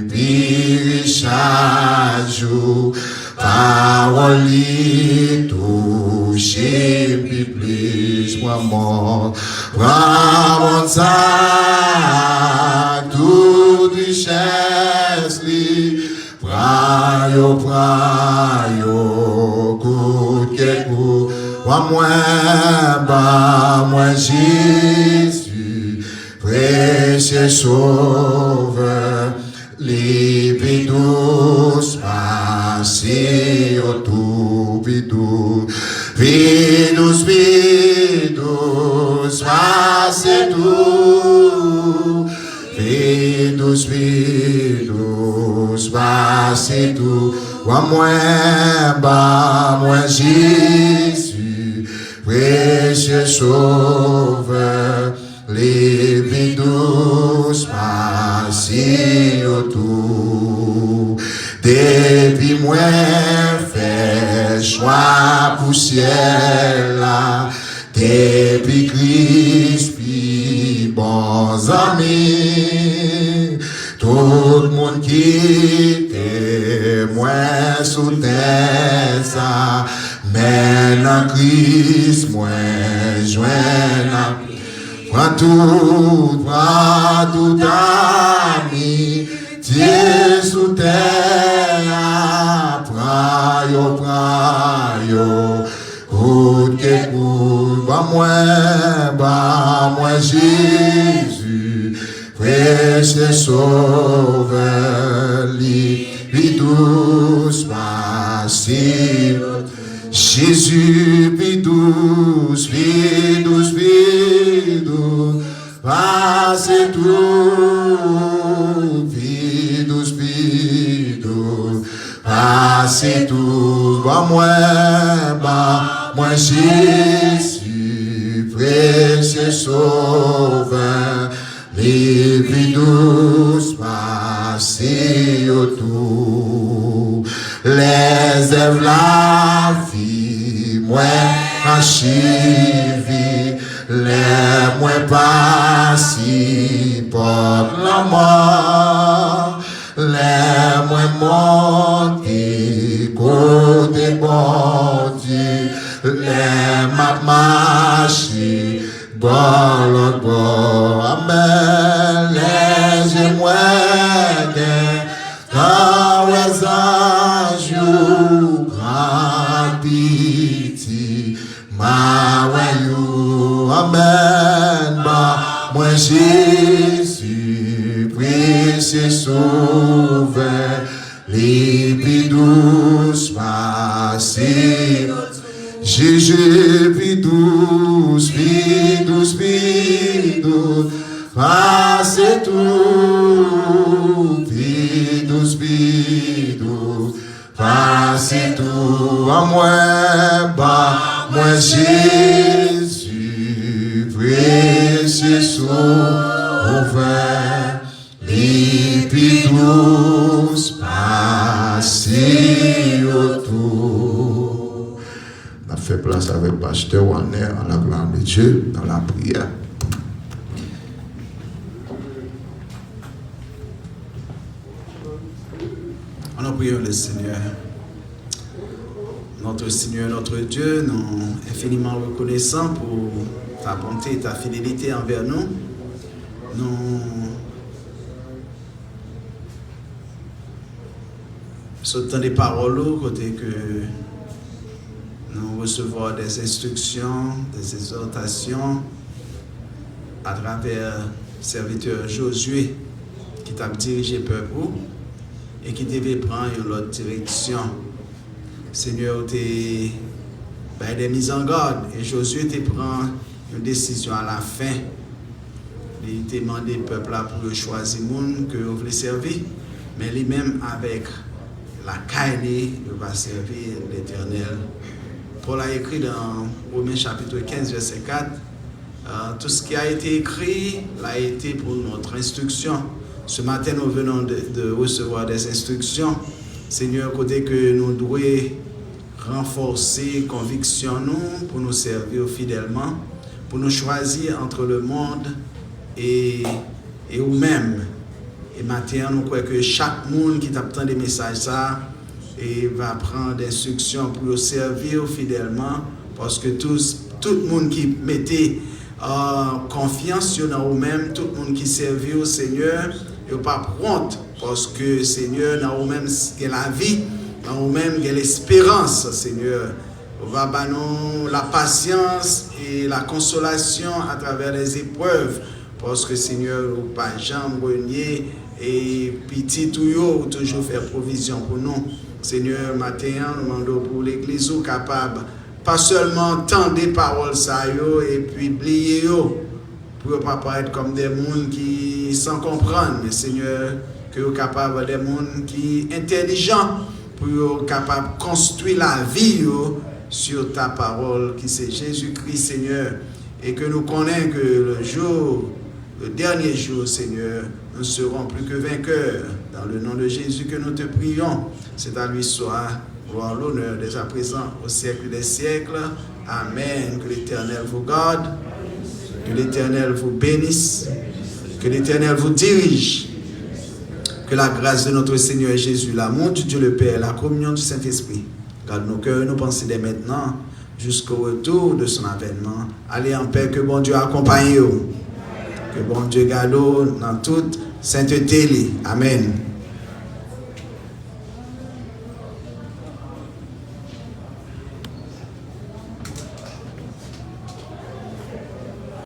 puis chaque jour, parole toucher, puis plus moi mort, prends mon sac, toute richesse, prends-yo, moi, Jésus, précieux sauveur, les bidous, passez autour, bidous, passez tout, bidous, passez tout, moi, Jésus, précieux sauveur, les bidous, passez autour. Depuis moi, fait choix pour ciel là, depuis Christ, puis bons amis, tout le monde qui moi sous terre ça, mais dans Christ, moi joint. Prends tout ami, Dieu sous terre, prends-yo, côté pour moi, Jésus, précieux sauveur, lui douce, passez, Jésus, lui douce, passez tout, lui douce, passez tout, moi, Jésus, précieux sauveur, les plus douces, passez autour, les rêve la vie, moi enchivi, les moi pas si porte la mort, les moi monter côté bon Dieu, les ma marcher bon l'autre bord, amen, les moyens quand les anges grand pitié ma wayou, amen, moi Jésus précieux sauveur, les douce passé, Jésus puis douce, passez tout, bidous, passez tout, à moi, moi Jésus, précieux sauveur, les bidous, passez autour. On a fait place avec Pasteur Warner à la gloire de Dieu dans la prière. Nous prions le Seigneur. Notre Seigneur, notre Dieu, nous sommes infiniment reconnaissants pour ta bonté et ta fidélité envers nous. Nous sommes des paroles côté que nous recevons des instructions, des exhortations à travers le serviteur Josué qui t'a dirigé le peuple et qui devait prendre une autre direction. Seigneur, tu as des mises en garde et Josué te prend une décision à la fin. Il t'a demandé au peuple pour choisir le monde que vous voulez servir, mais lui-même avec la caille, il va servir l'Éternel. Paul a écrit dans Romains chapitre 15, verset 4, tout ce qui a été écrit a été pour notre instruction. Ce matin, nous venons de recevoir des instructions. Seigneur, côté que nous devons renforcer conviction nous pour nous servir fidèlement, pour nous choisir entre le monde et nous-mêmes. Et maintenant, nous croyons que chaque monde qui t'attend des messages ça et va prendre des instructions pour nous servir fidèlement, parce que tout le monde qui mettait confiance dans nous-mêmes, tout le monde qui servit au Seigneur, et pas prompt, parce que Seigneur, dans nous-mêmes, il y a la vie, dans nous-mêmes, il y a l'espérance, Seigneur. On va donner la patience et la consolation à travers les épreuves, parce que Seigneur, nous pas jamais renier et petit tout toujours faire provision pour nous. Seigneur, matin, nous demandons pour l'Église capable, pas seulement entendre des paroles ça et puis oublier pour ne pas paraître comme des gens qui sans comprendre, mais Seigneur, que vous capable des gens qui intelligents pour capable construire la vie sur ta parole qui c'est Jésus-Christ, Seigneur, et que nous connaissons que le dernier jour, Seigneur, nous serons plus que vainqueurs. Dans le nom de Jésus que nous te prions, c'est à lui soit gloire, l'honneur dès à présent au siècle des siècles. Amen. Que l'Éternel vous garde, que l'Éternel vous bénisse, que l'Éternel vous dirige. Que la grâce de notre Seigneur Jésus, l'amour de Dieu le Père, la communion du Saint-Esprit, garde nos cœurs et nos pensées dès maintenant jusqu'au retour de son avènement. Allez en paix, que bon Dieu accompagne vous. Que bon Dieu garde dans toute sainteté. Amen.